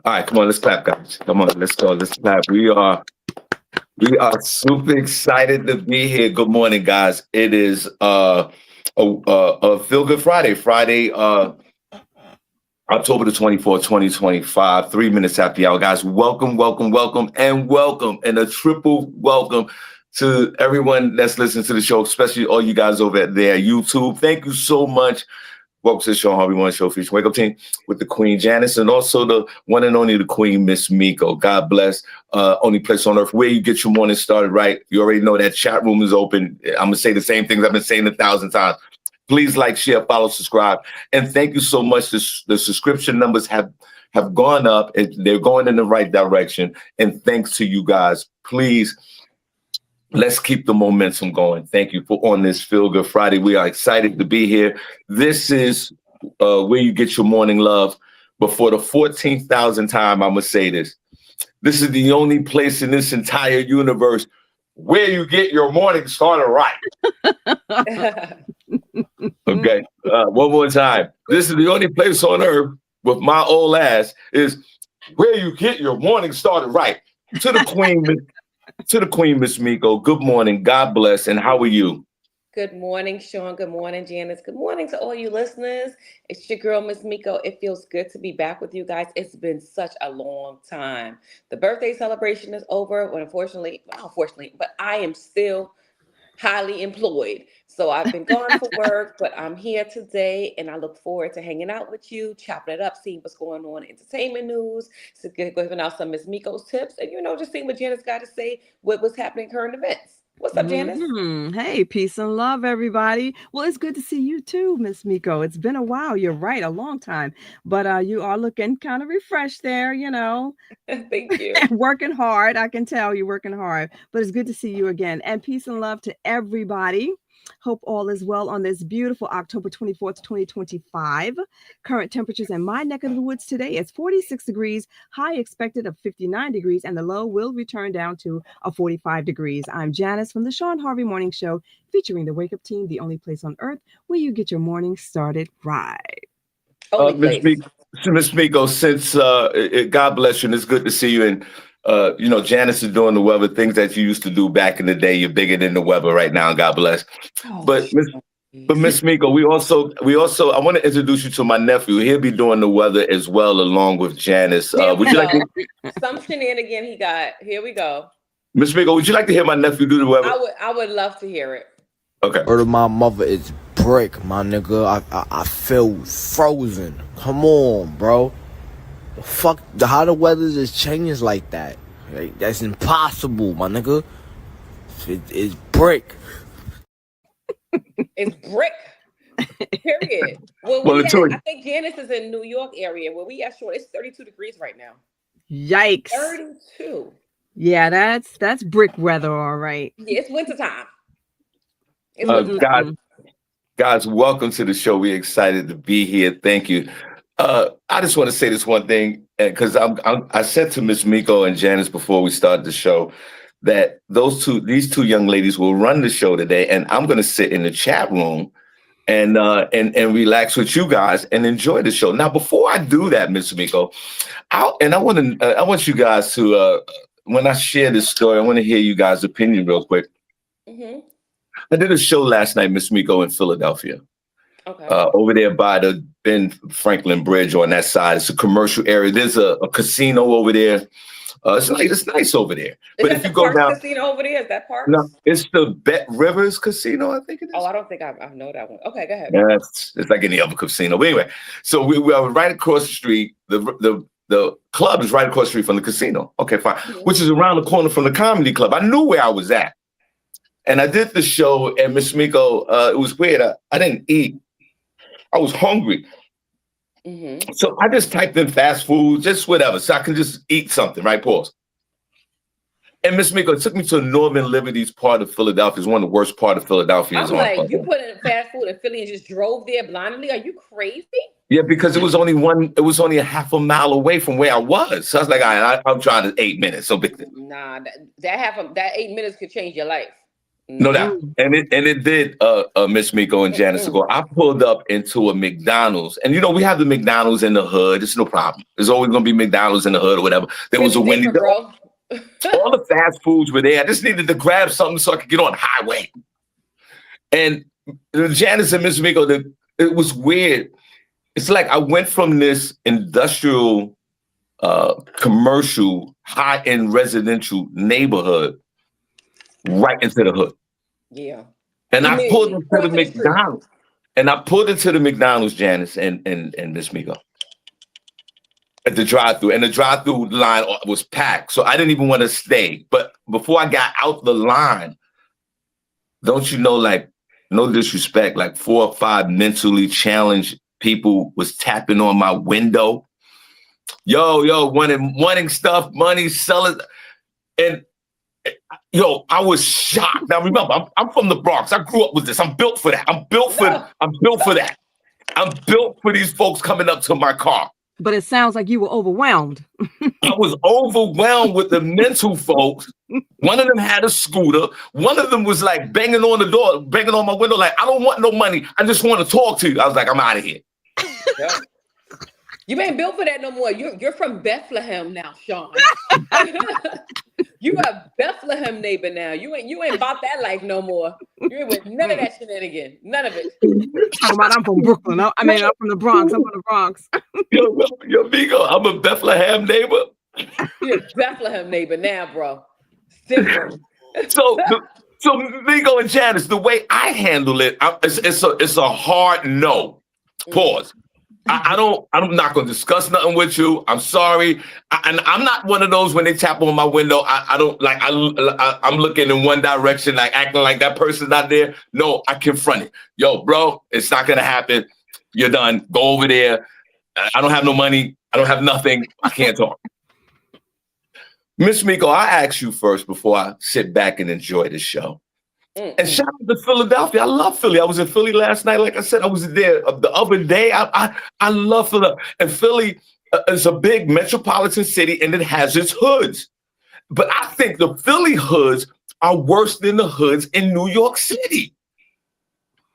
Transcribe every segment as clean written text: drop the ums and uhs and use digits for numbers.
All right, come on, let's clap, guys. Come on, let's go. Let's clap. We are super excited to be here. Good morning, guys. It is a Feel Good Friday. October the 24th, 2025, 3 minutes after the hour. Guys, welcome, welcome, welcome, and welcome, and a triple welcome to everyone that's listening to the show, especially all you guys over there at YouTube. Thank you so much. Welcome to the Shawn Harvey Morning Show featuring Wake Up Team with the Queen Janice and also the one and only the Queen Miss Miko. God bless. Only place on earth where you get your morning started right. You already know that chat room is open. I'm gonna say the same things I've been saying 1,000 times. Please like, share, follow, subscribe, and thank you so much. The subscription numbers have gone up. They're going in the right direction, and thanks to you guys. Please. Let's keep the momentum going. Thank you for on this Feel Good Friday. We are excited to be here. This is where you get your morning love. But for the 14,000th time, I'm going to say this. This is the only place in this entire universe where you get your morning started right. Okay. One more time. This is the only place on earth with my old ass is where you get your morning started right. To the Queen, Miss Miko. Good morning. God bless. And how are you? Good morning, Shawn. Good morning, Janice. Good morning to all you listeners. It's your girl, Miss Miko. It feels good to be back with you guys. It's been such a long time. The birthday celebration is over. Well, unfortunately, but I am still highly employed. So I've been gone for work, but I'm here today and I look forward to hanging out with you, chopping it up, seeing what's going on in entertainment news, so giving out some Miss Miko's tips, and just seeing what Janice got to say, what was happening in current events. What's up, Janice? Hey, peace and love, everybody. Well, it's good to see you too, Miss Miko. It's been a while. You're right, a long time. But you are looking kind of refreshed there, Thank you. Working hard. I can tell you're working hard. But it's good to see you again. And peace and love to everybody. Hope all is well on this beautiful October 24th, 2025. Current temperatures in my neck of the woods today is 46 degrees, high expected of 59 degrees, and the low will return down to 45 degrees. I'm Janice from the Shawn Harvey Morning Show, featuring the Wake Up Team, the only place on earth where you get your morning started right. Miss Miko, since God bless you, and it's good to see you. And Janice is doing the weather things that you used to do back in the day. You're bigger than the weather right now. God bless. But Miss Miko, we also I want to introduce you to my nephew. He'll be doing the weather as well, along with Janice. Would you like some shenanigan he got? Here we go. Miss Miko, would you like to hear my nephew do the weather? I would love to hear it. Okay. Word of my mother is brick, my nigga. I feel frozen. Come on, bro. Fuck, how the weather just changes like that. Like, that's impossible, my nigga. It's brick. It's brick. Period. I think Janice is in New York area. Where we at, short, it's 32 degrees right now. Yikes. 32. Yeah, that's brick weather, all right. Yeah, it's wintertime. Guys, welcome to the show. We're excited to be here. Thank you. I just want to say this one thing, because I said to Miss Miko and Janice before we started the show that these two young ladies will run the show today, and I'm going to sit in the chat room and relax with you guys and enjoy the show. Now, before I do that, Miss Miko, I want you guys to when I share this story, I want to hear you guys' opinion real quick. Mm-hmm. I did a show last night, Miss Miko, in Philadelphia. Okay. Over there by the Ben Franklin Bridge on that side. It's a commercial area. There's a casino over there. It's nice over there. But if you go down, casino over there, is that Parks? No, it's the Bet Rivers Casino, I think it is. Oh, I don't think I know that one. Okay, go ahead. Yeah, it's like any other casino. But anyway, so we are right across the street. The club is right across the street from the casino. Okay, fine. Mm-hmm. Which is around the corner from the comedy club. I knew where I was at. And I did the show, and Miss Miko, it was weird. I didn't eat. I was hungry. Mm-hmm. So I just typed in fast food, just whatever, so I can just eat something, right? Pause. And Miss Miko, it took me to Northern Liberty's part of Philadelphia. It's one of the worst part of Philadelphia. I'm like, you put in fast food in Philly and just drove there blindly? Are you crazy? Yeah, because it was only a half a mile away from where I was. So I was like, all right, I'm trying to 8 minutes. So big. Nah, that 8 minutes could change your life. No doubt. And it did, Miss Miko and Janice ago. I pulled up into a McDonald's, and we have the McDonald's in the hood. It's no problem. There's always gonna be McDonald's in the hood or whatever. There was a Wendy's. All the fast foods were there. I just needed to grab something so I could get on the highway. And Janice and Miss Miko, it was weird. It's like I went from this industrial, commercial, high-end residential neighborhood right into the hood. Yeah. And I pulled into the McDonald's. And I pulled into the McDonald's, Janice and Miss Miko, at the drive-thru. And the drive-thru line was packed. So I didn't even want to stay. But before I got out the line, don't you know, like, no disrespect, like 4 or 5 mentally challenged people was tapping on my window. Yo, wanting stuff, money, selling. And I was shocked. Now remember, I'm from the Bronx. I grew up with this. I'm built for that. I'm built for that. I'm built for these folks coming up to my car. But it sounds like you were overwhelmed. I was overwhelmed with the mental folks. One of them had a scooter. One of them was like banging on the door, banging on my window, like, I don't want no money. I just want to talk to you. I was like, I'm out of here. Yep. You ain't built for that no more. You're from Bethlehem now, Shawn. You a Bethlehem neighbor now. You ain't about that life no more. You ain't with none of that shenanigan. None of it. I'm from Brooklyn. I'm from the Bronx. I'm from the Bronx. Yo, Miko, I'm a Bethlehem neighbor. You're a Bethlehem neighbor now, bro. Simple. So Miko and Janice, the way I handle it, it's a hard no. Pause. I'm not going to discuss nothing with you. I'm sorry. And I'm not one of those when they tap on my window. I don't like, I'm looking in one direction, like acting like that person's not there. No, I confront it. Yo, bro, it's not going to happen. You're done. Go over there. I don't have no money. I don't have nothing. I can't talk. Miss Miko, I ask you first before I sit back and enjoy this show. And shout out to Philadelphia. I love Philly. I was in Philly last night. Like I said, I was there the other day. I love Philly. And Philly is a big metropolitan city, and it has its hoods. But I think the Philly hoods are worse than the hoods in New York City.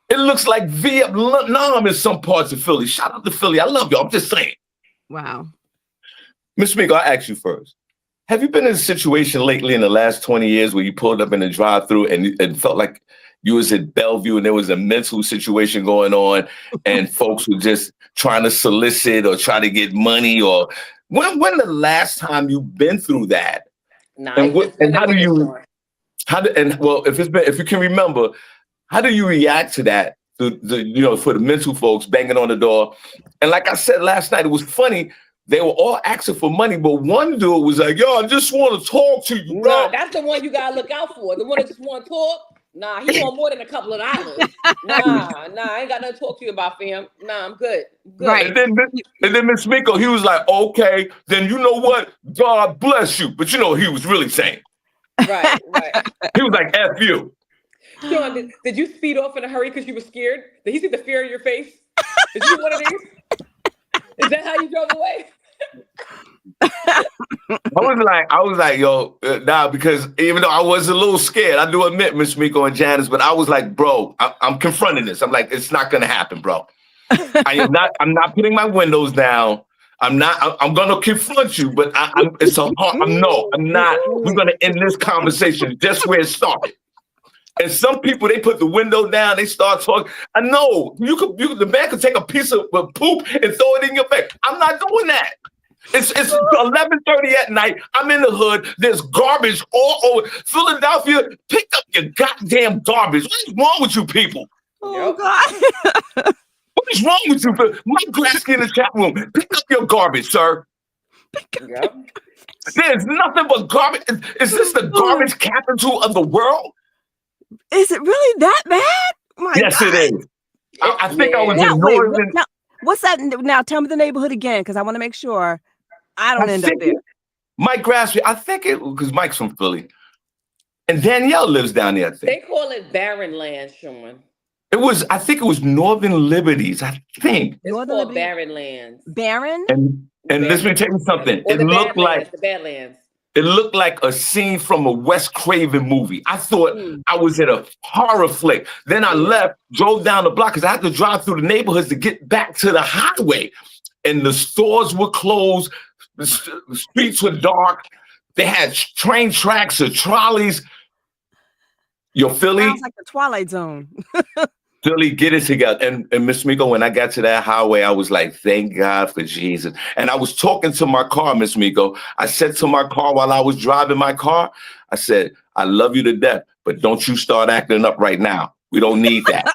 It looks like Vietnam in some parts of Philly. Shout out to Philly. I love y'all. I'm just saying. Wow. Miss Miko, I ask you first. Have you been in a situation lately in the last 20 years where you pulled up in the drive-thru and felt like you was at Bellevue and there was a mental situation going on and folks were just trying to solicit or try to get money? Or when the last time you've been through that? Nah, and how do you if you can remember, how do you react to that? For the mental folks banging on the door. And like I said last night, it was funny. They were all asking for money, but one dude was like, yo, I just want to talk to you, bro. Nah, that's the one you gotta look out for. The one that just want to talk. Nah, he want more than a couple of dollars. Nah, I ain't got nothing to talk to you about, fam. Nah, I'm good. Right. And then Miss Miko, he was like, okay, then you know what? God bless you. But you know what he was really saying. Right. He was like, F you. Shawn, did you speed off in a hurry because you were scared? Did he see the fear in your face? Did you one of these? Is that how you drove away? I was like, yo, nah, because even though I was a little scared, I do admit, Miss Miko and Janice, but I was like, bro, I'm confronting this. I'm like, it's not gonna happen, bro. I'm not putting my windows down. I'm gonna confront you, but I'm not. We're gonna end this conversation just where it started. And some people, they put the window down, they start talking. I know the man could take a piece of poop and throw it in your face. I'm not doing that. It's 11:30 at night. I'm in the hood. There's garbage all over Philadelphia. Pick up your goddamn garbage. What is wrong with you people? Oh, God. What is wrong with you? Mike Grasky in the chat room. Pick up your garbage, sir. Yep. There's nothing but garbage. Is this the garbage capital of the world? Is it really that bad? Yes, God. it is. I think I was Now, in wait, Northern. what's that? Now, tell me the neighborhood again, because I want to make sure I don't end up there. Mike Grasky, I think it because Mike's from Philly. And Danielle lives down there, I think. They call it barren land, Shawn. I think it was Northern Liberties, I think. It's called barren lands. Barren? And let me tell you something. Or It looked like the Badlands. It looked like a scene from a Wes Craven movie. I thought I was in a horror flick. Then I left, drove down the block because I had to drive through the neighborhoods to get back to the highway. And the stores were closed. The streets were dark. They had train tracks or trolleys. Yo, Philly. Sounds like the Twilight Zone. Philly, get it together. And Miss Miko, when I got to that highway, I was like, thank God for Jesus. And I was talking to my car, Miss Miko. I said to my car while I was driving my car, I said, I love you to death, but don't you start acting up right now. We don't need that.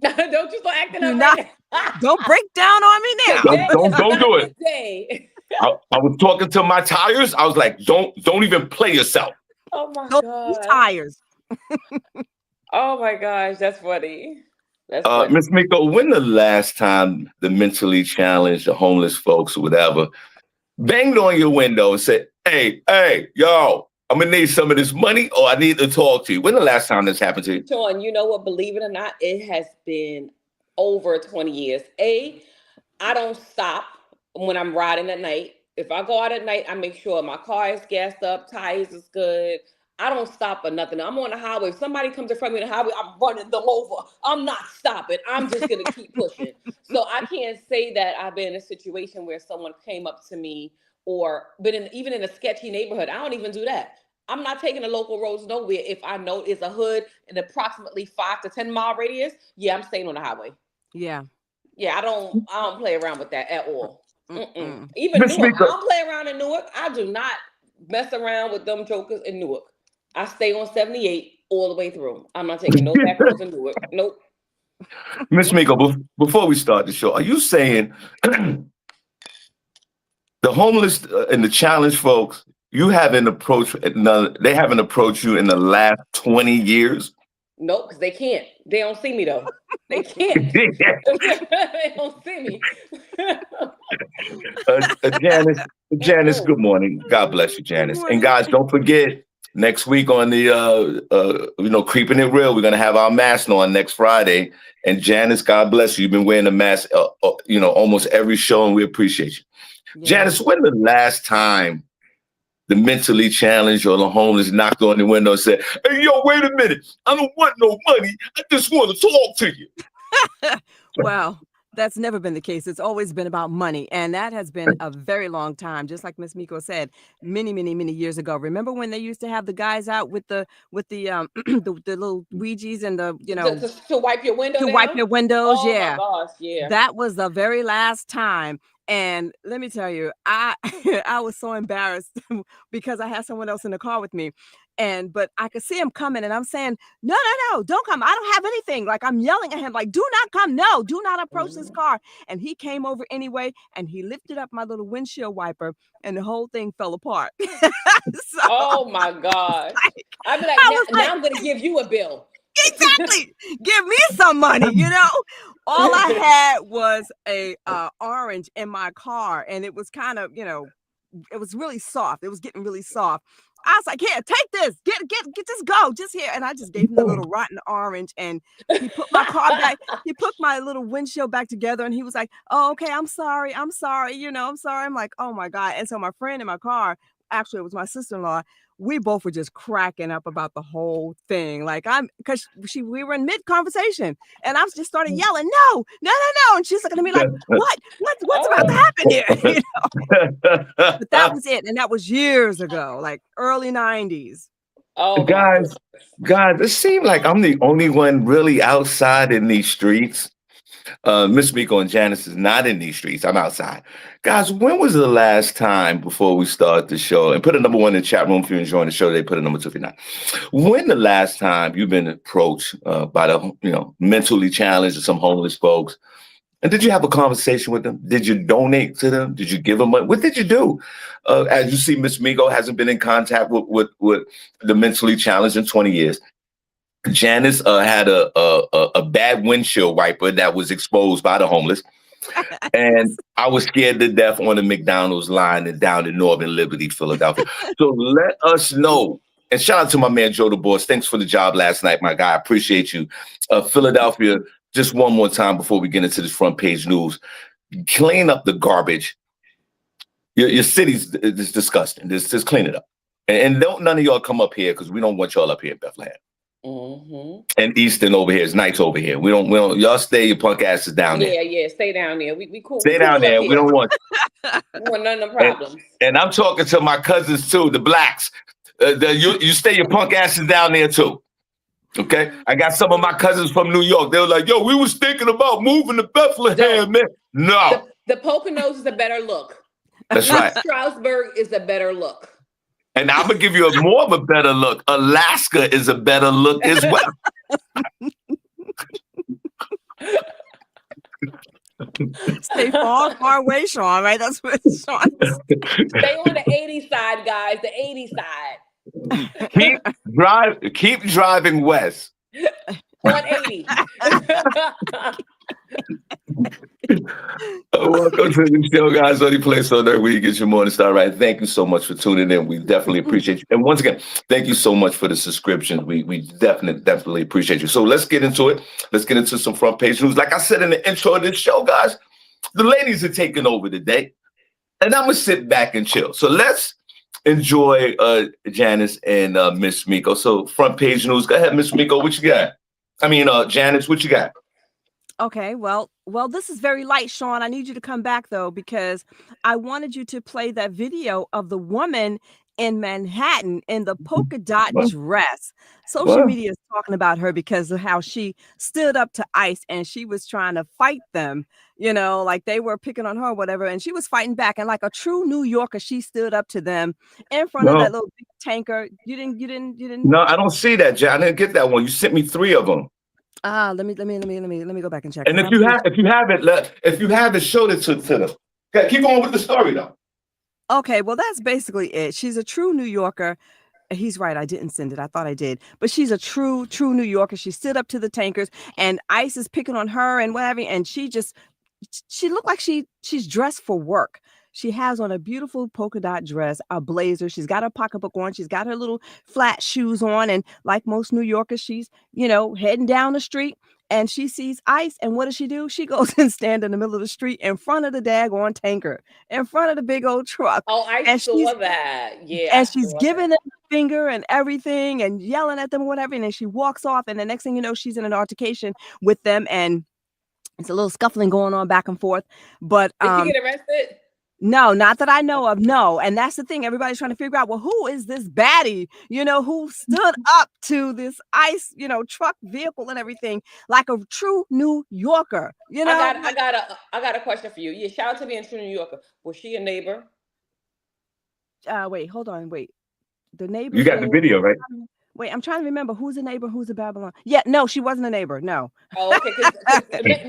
Don't you start acting up right now. Don't break down on me now. Don't do it. I was talking to my tires. I was like, don't even play yourself. Oh my God. Tires. Oh my gosh, that's funny. That's funny. Miss Miko, when the last time the mentally challenged, the homeless folks or whatever, banged on your window and said, hey, yo, I'm gonna need some of this money or I need to talk to you? When the last time this happened to you? Shawn, you know what? Believe it or not, it has been over 20 years. I don't stop when I'm riding at night. If I go out at night, I make sure my car is gassed up, tires is good. I don't stop for nothing. I'm on the highway. If somebody comes in front of me on the highway, I'm running them over. I'm not stopping. I'm just going to keep pushing. So I can't say that I've been in a situation where someone came up to me or been even in a sketchy neighborhood. I don't even do that. I'm not taking the local roads nowhere. If I know it's a hood in approximately 5 to 10 mile radius, yeah, I'm staying on the highway. Yeah. Yeah, I don't play around with that at all. Even Newark, I don't play around in Newark. I do not mess around with them jokers in Newark. I stay on 78 all the way through. I'm not taking no back roads in Newark. Nope. Miss Miko, before we start the show, are you saying the homeless and the challenged folks, they haven't approached you in the last 20 years? Nope, because they can't. They don't see me though. They can't. They don't see me. Janice, good morning. God bless you, Janice. And guys, don't forget, next week on the Creeping It Real, we're gonna have our mask on next Friday. And Janice, God bless you. You've been wearing a mask, almost every show, and we appreciate you. Yeah. Janice, when the last time the mentally challenged or the homeless knocked on the window and said, "Hey, yo, wait a minute. I don't want no money. I just want to talk to you"? Well, that's never been the case. It's always been about money. And that has been a very long time. Just like Miss Miko said, many, many, many years ago. Remember when they used to have the guys out with the the little Ouija's and to wipe your window? To wipe your windows, oh, yeah. My gosh, yeah. That was the very last time. And let me tell you, I was so embarrassed because I had someone else in the car with me. But I could see him coming and I'm saying, no, don't come. I don't have anything. Like I'm yelling at him, like, do not come. No, do not approach this car. And he came over anyway and he lifted up my little windshield wiper and the whole thing fell apart. Oh my God. I'd be like, now I'm going to give you a bill. Exactly. Give me some money, All I had was a orange in my car and it was kind of, it was really soft. It was getting really soft. I was like, here, take this, get this, go, just here. And I just gave him the little rotten orange and he put my car back. He put my little windshield back together and he was like, oh, okay, I'm sorry. I'm sorry. I'm sorry. I'm like, oh my God. And so my friend in my car, actually it was my sister-in-law, we both were just cracking up about the whole thing. Like we were in mid conversation and I just started yelling, no. And she's looking at me like, what's about to happen here? But that was it. And that was years ago, like early 90s. Oh, guys, it seemed like I'm the only one really outside in these streets. Miss Miko and Janice is not in these streets. I'm outside. Guys, when was the last time before we start the show? And put a number 1 in the chat room if you're enjoying the show. They put a number 2 if you're not. When the last time you've been approached by the mentally challenged or some homeless folks? And did you have a conversation with them? Did you donate to them? Did you give them money? What did you do? As you see, Miss Miko hasn't been in contact with the mentally challenged in 20 years. Janice had a bad windshield wiper that was exposed by the homeless. And I was scared to death on the McDonald's line and down in Northern Liberty, Philadelphia. So let us know. And shout out to my man, Joe the Boss. Thanks for the job last night, my guy. I appreciate you. Philadelphia, just one more time before we get into this front page news. Clean up the garbage Your city's is disgusting. Just clean it up. And don't none of y'all come up here because we don't want y'all up here in Bethlehem. Mm-hmm. And Easton over here is nice over here. We don't y'all stay your punk asses down there. Yeah, stay down there. We cool. Stay down there. We don't want none of the problems. And I'm talking to my cousins too, the blacks. You stay your punk asses down there too. Okay? I got some of my cousins from New York. They were like, yo, we was thinking about moving to Bethlehem, man. No. The Poconos is a better look. That's right. Stroudsburg is a better look. And I'm going to give you more of a better look. Alaska is a better look as well. Stay far away, Shawn, right? That's what Shawn said. Stay on the 80 side, guys. The 80 side. Keep driving west. On 80. Welcome to the show, guys. Only place on earth where you get your morning start right. Thank you so much for tuning in. We definitely appreciate you. And once again, thank you so much for the subscription. We definitely appreciate you. So let's get into it. Let's get into some front page news. Like I said in the intro of this show, guys, the ladies are taking over today. And I'm going to sit back and chill. So let's enjoy Janice and Miss Miko. So front page news. Go ahead, Miss Miko. What you got? I mean, Janice, what you got? Okay, well, this is very light, Shawn. I need you to come back though, because I wanted you to play that video of the woman in Manhattan in the polka dot dress. Social media is talking about her because of how she stood up to ICE and she was trying to fight them, like they were picking on her or whatever, and she was fighting back. And like a true New Yorker, she stood up to them in front of that little big tanker. You didn't. No, I don't see that, Jan. I didn't get that one. You sent me 3 of them. Let me go back and check. And if you have it, show it to them. Okay, keep on with the story though. Okay, well that's basically it. She's a true New Yorker. He's right. I didn't send it. I thought I did, but she's a true New Yorker. She stood up to the tankers, and ICE is picking on her and whatever. And she looked like she's dressed for work. She has on a beautiful polka dot dress, a blazer. She's got her pocketbook on. She's got her little flat shoes on. And like most New Yorkers, she's, heading down the street and she sees ICE. And what does she do? She goes and stand in the middle of the street in front of the daggone tanker, in front of the big old truck. Oh, I saw that. Yeah. And she's giving them the finger and everything and yelling at them or whatever. And then she walks off. And the next thing you know, she's in an altercation with them. And it's a little scuffling going on back and forth. But did she get arrested? No, not that I know of. No. And that's the thing. Everybody's trying to figure out, well, who is this baddie, who stood up to this ICE, truck vehicle and everything like a true New Yorker, I got a question for you. Yeah, shout out to being a true New Yorker. Was she a neighbor? Wait, hold on. Wait. The neighbor. You got the video, right? Wait, I'm trying to remember who's a neighbor, who's a Babylon. Yeah, no, she wasn't a neighbor. No. Oh, okay. Cause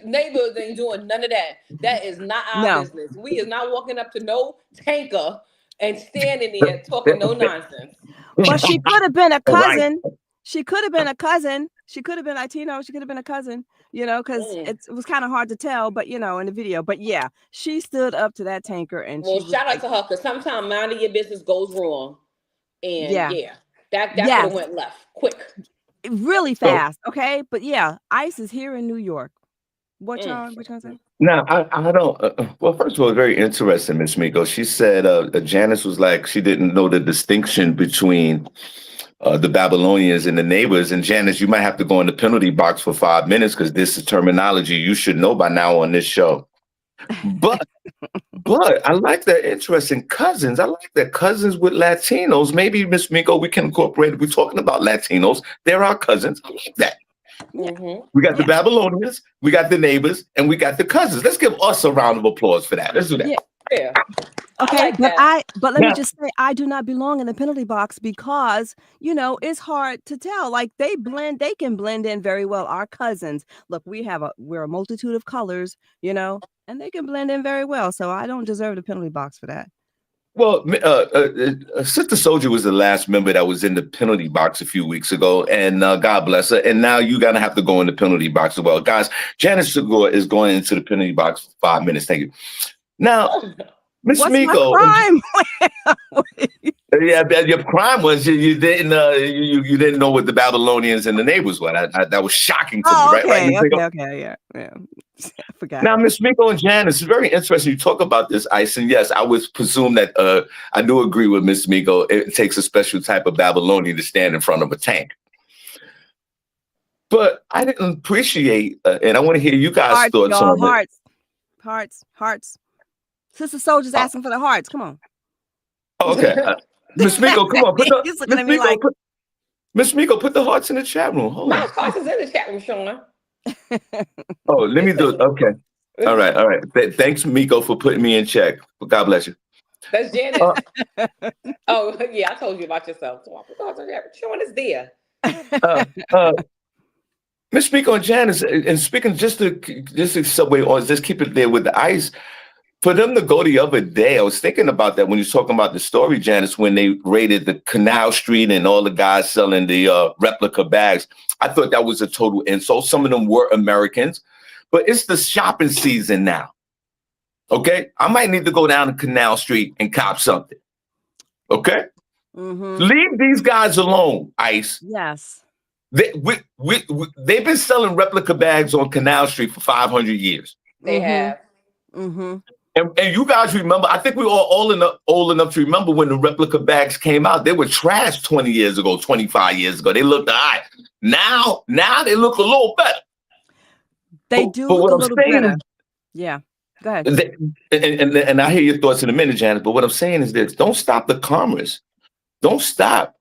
neighbors ain't doing none of that. That is not our business. We is not walking up to no tanker and standing there talking no nonsense. But she could have been a cousin. Right. She could have been a cousin. She could have been Latino. She could have been a cousin, because it was kind of hard to tell, but in the video. But yeah, she stood up to that tanker and shout out to her, because sometimes minding your business goes wrong. And yeah. That could have went left quick. Really fast, okay? But yeah, ICE is here in New York. What y'all say? No, I don't. Well, first of all, very interesting, Miss Miko. She said Janice was like, she didn't know the distinction between the Babylonians and the neighbors. And Janice, you might have to go in the penalty box for 5 minutes because this is terminology you should know by now on this show. But I like that interesting cousins. I like that cousins with Latinos. Maybe, Miss Miko, we can incorporate. We're talking about Latinos. They're our cousins. I like that. Mm-hmm. We got the Babylonians, we got the neighbors, and we got the cousins. Let's give us a round of applause for that. Let's do that. Yeah. Okay, but let me just say, I do not belong in the penalty box because, it's hard to tell. Like they can blend in very well. Our cousins, look, we're a multitude of colors, and they can blend in very well. So I don't deserve the penalty box for that. Well, Sister Soldier was the last member that was in the penalty box a few weeks ago, and God bless her. And now you're going to have to go in the penalty box as well. Guys, Janice is going into the penalty box for 5 minutes. Thank you. Now, Miss Miko. My crime? Yeah, your crime was you didn't you didn't know what the Babylonians and the neighbors were. That was shocking to me, Oh, right? okay, Miss Miko? okay, yeah. I forgot. Now, Miss Miko and Janice, it's very interesting you talk about this ice. And yes, I would presume that I do agree with Miss Miko. It takes a special type of Babylonian to stand in front of a tank. But I didn't appreciate, and I want to hear you guys' Hearts, thoughts y'all, on it. hearts. Sister Soldier's asking for the hearts. Come on. Okay, Miss Miko, come on, He's looking at me like, Miss Miko, put the hearts in the chat room. Hold My on. heart is in the chat room, Sean. Oh, let me do it. Okay. All right. Thanks, Miko, for putting me in check. God bless you. That's Janice. Oh, yeah, I told you about yourself. So I put the hearts in the chat room. Sean is there. Miss Miko and Janice, and speaking just to subway on, just keep it there with the ice. For them to go the other day, I was thinking about that when you're talking about the story, Janice, when they raided the Canal Street and all the guys selling the replica bags. I thought that was a total insult. Some of them were Americans, but it's the shopping season now. Okay? I might need to go down to Canal Street and cop something. Okay? mm-hmm. Leave these guys alone, Ice. Yes. They've been selling replica bags on Canal Street for 500 years. They have. Mm-hmm. And you guys remember, I think we all old enough to remember when the replica bags came out. They were trash 20 years ago, 25 years ago. They looked all right. Now they look a little better. They do look a little better. Yeah. Go ahead. And I hear your thoughts in a minute, Janice, but what I'm saying is this. Don't stop the commerce. Don't stop.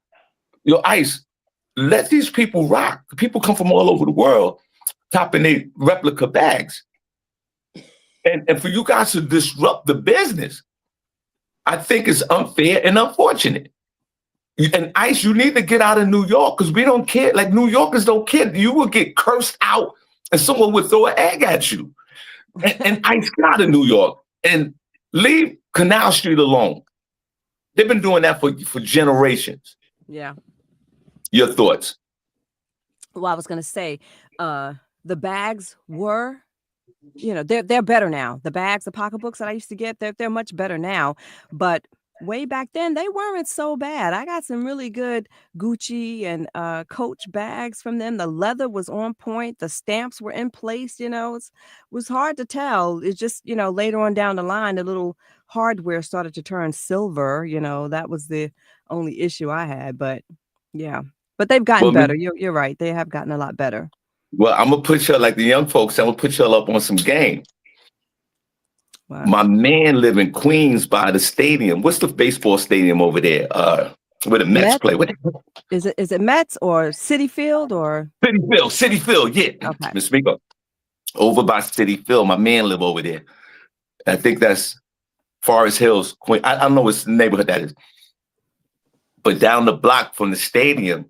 Your Ice, let these people rock. People come from all over the world topping their replica bags. And for you guys to disrupt the business, I think it's unfair and unfortunate. And Ice, you need to get out of New York because we don't care. Like New Yorkers don't care. You will get cursed out and someone would throw an egg at you. And Ice, get out of New York and leave Canal Street alone. They've been doing that for generations. Yeah. Your thoughts? Well, I was going to say, the bags were, they're better now. The bags, the pocketbooks that I used to get, they're much better now. But way back then, they weren't so bad. I got some really good Gucci and Coach bags from them. The leather was on point. The stamps were in place. It was hard to tell. It's just, later on down the line, the little hardware started to turn silver. That was the only issue I had. But yeah, but they've gotten better. You're right. They have gotten a lot better. Well, I'm going to put y'all, like the young folks, I'm going to put y'all up on some game. Wow. My man live in Queens by the stadium. What's the baseball stadium over there? Where the Mets play? Is it Mets or Citi Field or? Citi Field, yeah. Okay. Miss Miko. Over by Citi Field. My man live over there. I think that's Forest Hills, Queens. I don't know what neighborhood that is. But down the block from the stadium,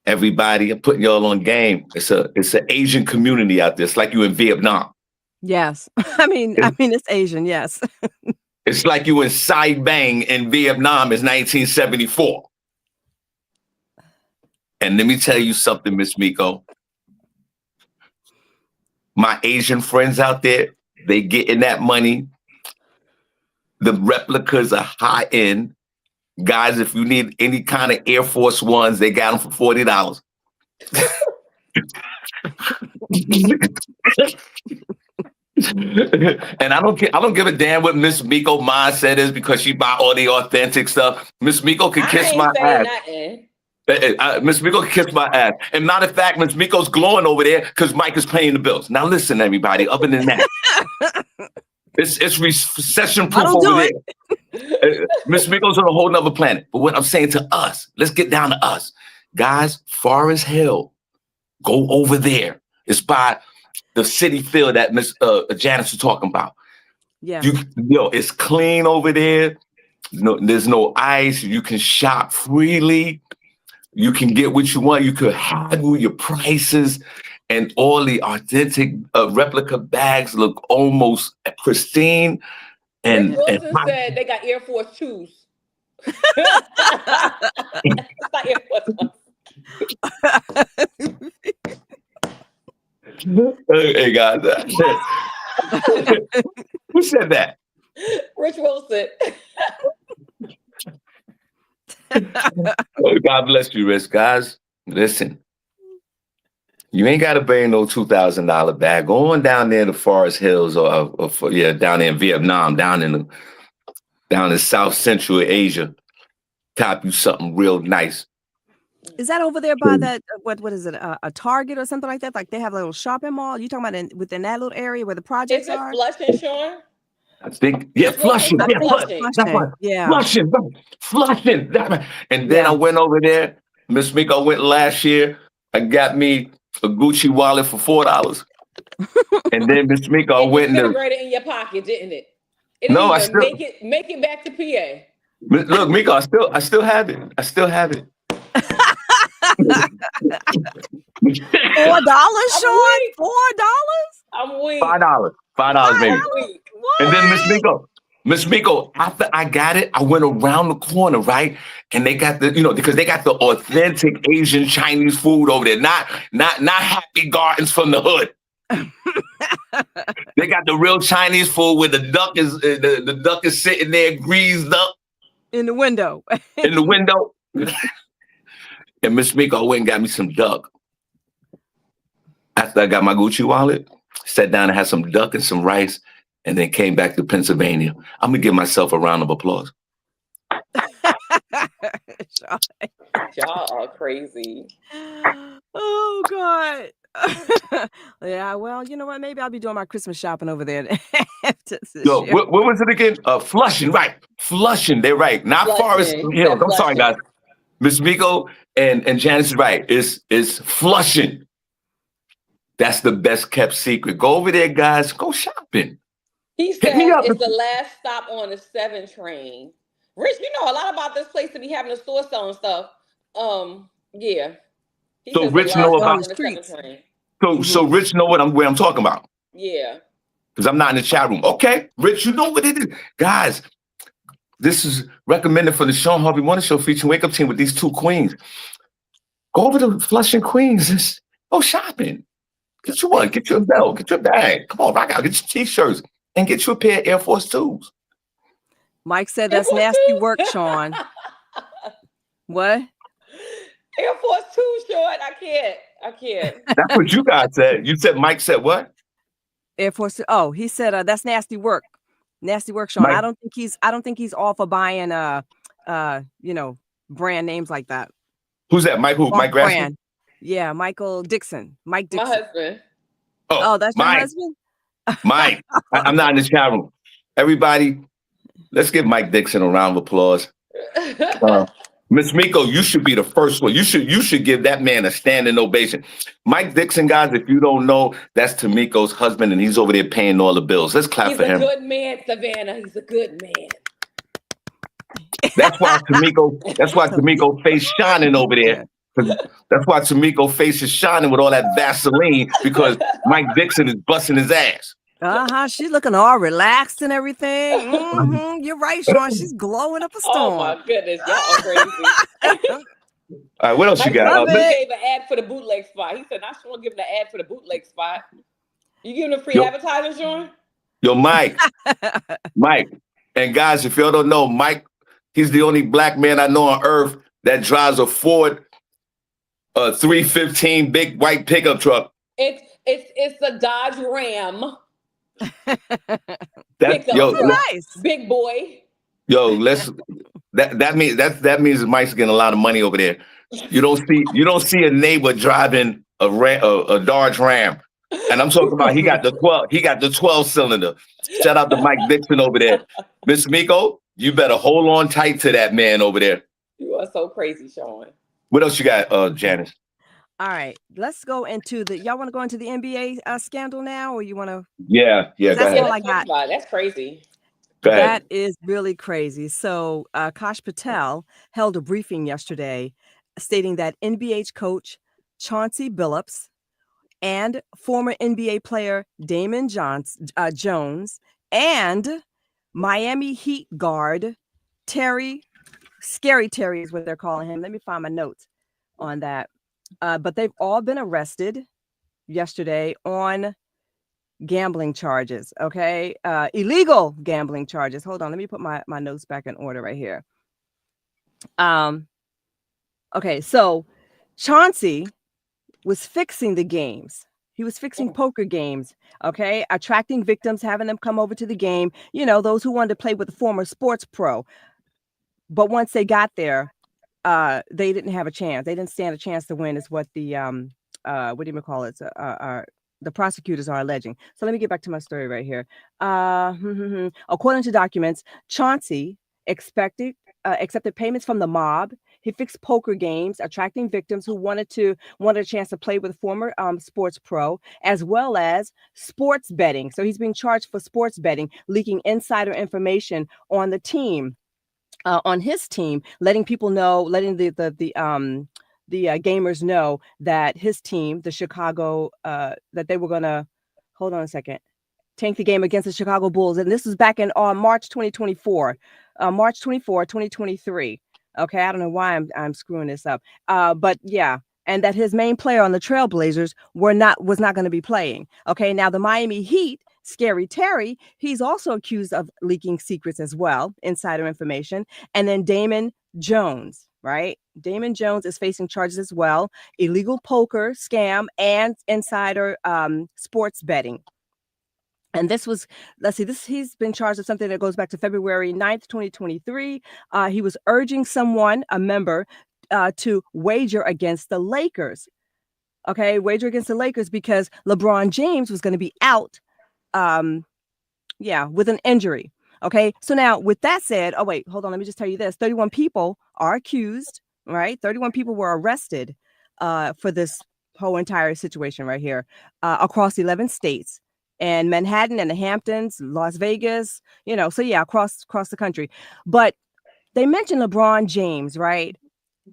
everybody, I'm putting y'all on game. It's an Asian community out there. It's like you in Vietnam. Yes. I mean, it's Asian. Yes. It's like you in Sai Bang in Vietnam is 1974. And let me tell you something, Miss Miko. My Asian friends out there, they getting that money. The replicas are high end. Guys, if you need any kind of Air Force Ones, they got them for $40. And I don't give a damn what Miss Miko mindset is because she buy all the authentic stuff. Miss Miko can kiss my ass. Miss Miko can kiss my ass. And matter of fact, Miss Miko's glowing over there because Mike is paying the bills. Now listen, everybody, other than that. It's recession proof over there. Miss Miko's on a whole nother planet. But what I'm saying to us, let's get down to us. Guys, Forest Hill, go over there. It's by the Citi Field that Miss Janice was talking about. Yeah. It's clean over there. No, there's no ice. You can shop freely. You can get what you want. You could haggle your prices. And all the authentic replica bags look almost pristine. And Wilson said they got Air Force shoes. Not Air Force Ones. Hey guys, who said that? Rich Wilson. Oh, God bless you, Rich. Guys, listen. You ain't got to bring no $2,000 bag. Go on down there to Forest Hills down there in Vietnam, down in South Central Asia. Cop you something real nice. Is that over there by that, what is it, a Target or something like that? Like they have a little shopping mall? You talking about within that little area where the projects Is it are? Flushing, Sean? I think, yeah, Flushing. I Yeah, think Flushing. That's Flushing, right. yeah. Flushing, right. Flushing. And then Yeah. I went over there. Miss Miko went last year. I got me a Gucci wallet for $4. And then Miss Miko It went in the, disintegrated in your pocket, didn't it? It no, didn't I even still, make it back to PA. look, Miko, I still have it. I still have it. $4, Sean? weak. $4? I'm weak. $5 maybe. I'm weak. And then Miss Miko, after I got it, I went around the corner, right? And they got because they got the authentic Asian Chinese food over there, not Happy Gardens from the hood. They got the real Chinese food where the duck is sitting there greased up In the window. in the window. And Miss Miko went and got me some duck. After I got my Gucci wallet, sat down and had some duck and some rice, and then came back to Pennsylvania. I'm gonna give myself a round of applause. Sean. Y'all are crazy. Oh God. Yeah, well, you know what? Maybe I'll be doing my Christmas shopping over there. Yo, what was it again? Flushing, right? Flushing, they're right. Not Forest Hills. I'm sorry, guys. Miss Miko and Janice is right. It's Flushing. That's the best kept secret. Go over there, guys. Go shopping. He said it's the last stop on the 7 train. Rich, you know a lot about this place to be having a store selling stuff. Yeah. So Rich know about the streets. So Rich know where I'm talking about. Yeah. Because I'm not in the chat room. Okay, Rich, you know what it is. Guys, this is recommended for the Shawn Harvey Morning Show featuring Wake Up Team with these two queens. Go over to Flushing, Queens. Go shopping. Get you one. Get you a belt. Get you a bag. Come on, rock out. Get your t-shirts and get you a pair of Air Force 2s. Mike said that's nasty work, Sean. What? Air Force 2 short. I can't. That's what you guys said. You said Mike said what? Air Force. Oh, he said that's nasty work. Nasty work, Sean. Mike, I don't think he's all for buying brand names like that. Who's that? Mike who? Mike Grassley? Yeah, Michael Dixon. Mike Dixon. My husband. Oh, that's Mike. your husband? Mike. I'm not in the chat room. Everybody, let's give Mike Dixon a round of applause. Miss Miko, you should be the first one. You should give that man a standing ovation. Mike Dixon, guys, if you don't know, that's Tamiko's husband, and he's over there paying all the bills. Let's clap for him. He's a good man, Savannah. He's a good man. That's why Tamiko face shining over there. That's why Tamiko face is shining with all that Vaseline, because Mike Dixon is busting his ass. She's looking all relaxed and everything. You're right, Sean. She's glowing up a storm. Oh my goodness, y'all are crazy. All right, what else you got? He gave an ad for the bootleg spot. He said, "Not Sean giving an ad for the bootleg spot." You giving a free advertising, Sean? Yo, Mike, and guys, if y'all don't know, Mike, he's the only black man I know on earth that drives a Ford 315 big white pickup truck. It's a Dodge Ram. That's nice, big boy. Yo, that means Mike's getting a lot of money over there. You don't see a neighbor driving a Dodge Ram, and I'm talking about he got the 12 cylinder. Shout out to Mike Dixon over there. Miss Miko, you better hold on tight to that man over there. You are so crazy, Sean. What else you got, Janice? All right, let's go into y'all want to go into the NBA scandal now, or you want to? Yeah. That's all I got. That's crazy. That is really crazy. So Kash Patel held a briefing yesterday stating that NBA coach Chauncey Billups and former NBA player Damon Jones and Miami Heat guard Scary Terry is what they're calling him. Let me find my notes on that. But they've all been arrested yesterday on gambling charges. Okay. Illegal gambling charges. Hold on. Let me put my notes back in order right here. Okay, so Chauncey was fixing the games. He was fixing poker games, okay, attracting victims, having them come over to the game, those who wanted to play with a former sports pro. But once they got there, they didn't have a chance. They didn't stand a chance to win, is what the what do you call it? The prosecutors are alleging. So let me get back to my story right here. According to documents, Chauncey accepted payments from the mob. He fixed poker games, attracting victims who wanted a chance to play with a former sports pro, as well as sports betting. So he's being charged for sports betting, leaking insider information on the team. On his team, letting people know, letting the gamers know that his team, the Chicago, that they were gonna, hold on a second, tank the game against the Chicago Bulls, and this was back in March 2024, March 24, 2023. Okay, I don't know why I'm screwing this up, but yeah. And that his main player on the Trailblazers was not going to be playing. Okay, now the Miami Heat, Scary Terry, he's also accused of leaking secrets as well, insider information. And then Damon Jones, right? Damon Jones is facing charges as well, illegal poker, scam, and insider sports betting. And this was, he's been charged of something that goes back to February 9th, 2023. He was urging a member, to wager against the Lakers. Okay, wager against the Lakers because LeBron James was going to be out, with an injury. Okay, so now with that said, oh wait, hold on, let me just tell you this: 31 people are accused. Right, 31 people were arrested for this whole entire situation right here across 11 states. And Manhattan and the Hamptons, Las Vegas, so yeah, across the country. But they mentioned LeBron James, right?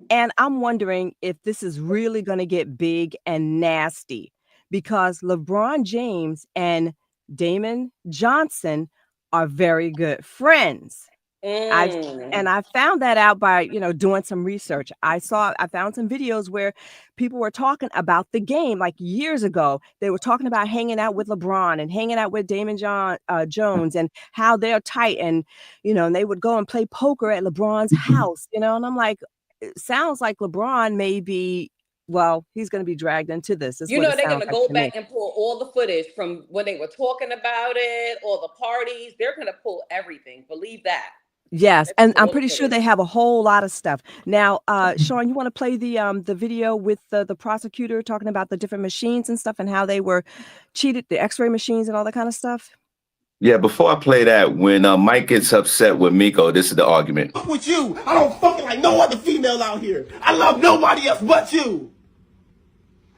And I'm wondering if this is really going to get big and nasty, because LeBron James and Damon Johnson are very good friends. I found that out by, doing some research. I found some videos where people were talking about the game like years ago. They were talking about hanging out with LeBron and hanging out with Damon Jones and how they're tight. And, and they would go and play poker at LeBron's house, and I'm like, it sounds like LeBron may be, well, he's going to be dragged into this. They're going to go back and pull all the footage from when they were talking about it, all the parties. They're going to pull everything. Believe that. Yes, and I'm pretty sure they have a whole lot of stuff. Now, Shawn, you want to play the video with the prosecutor talking about the different machines and stuff and how they were cheated, the X-ray machines and all that kind of stuff? Yeah, before I play that, when Mike gets upset with Miko, this is the argument. Fuck with you. I don't fucking like no other female out here. I love nobody else but you.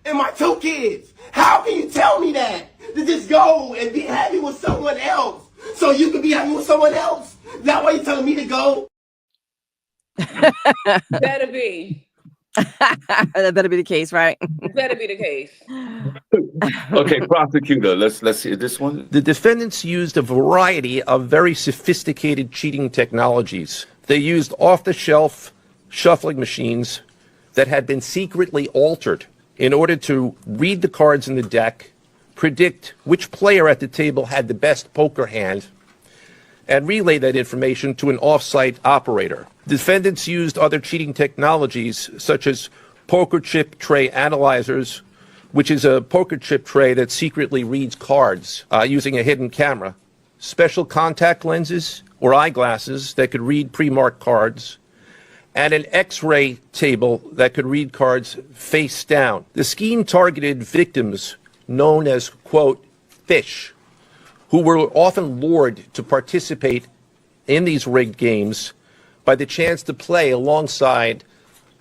And my 2 kids. How can you tell me that? To just go and be happy with someone else so you can be happy with someone else? Is that why you're telling me to go? Better be. That better be the case, right? Better be the case. Okay, prosecutor, let's hear this one. The defendants used a variety of very sophisticated cheating technologies. They used off-the-shelf shuffling machines that had been secretly altered in order to read the cards in the deck, predict which player at the table had the best poker hand, and relay that information to an off-site operator. Defendants used other cheating technologies such as poker chip tray analyzers, which is a poker chip tray that secretly reads cards using a hidden camera, special contact lenses or eyeglasses that could read pre-marked cards, and an X-ray table that could read cards face down. The scheme targeted victims known as, quote, fish, who were often lured to participate in these rigged games by the chance to play alongside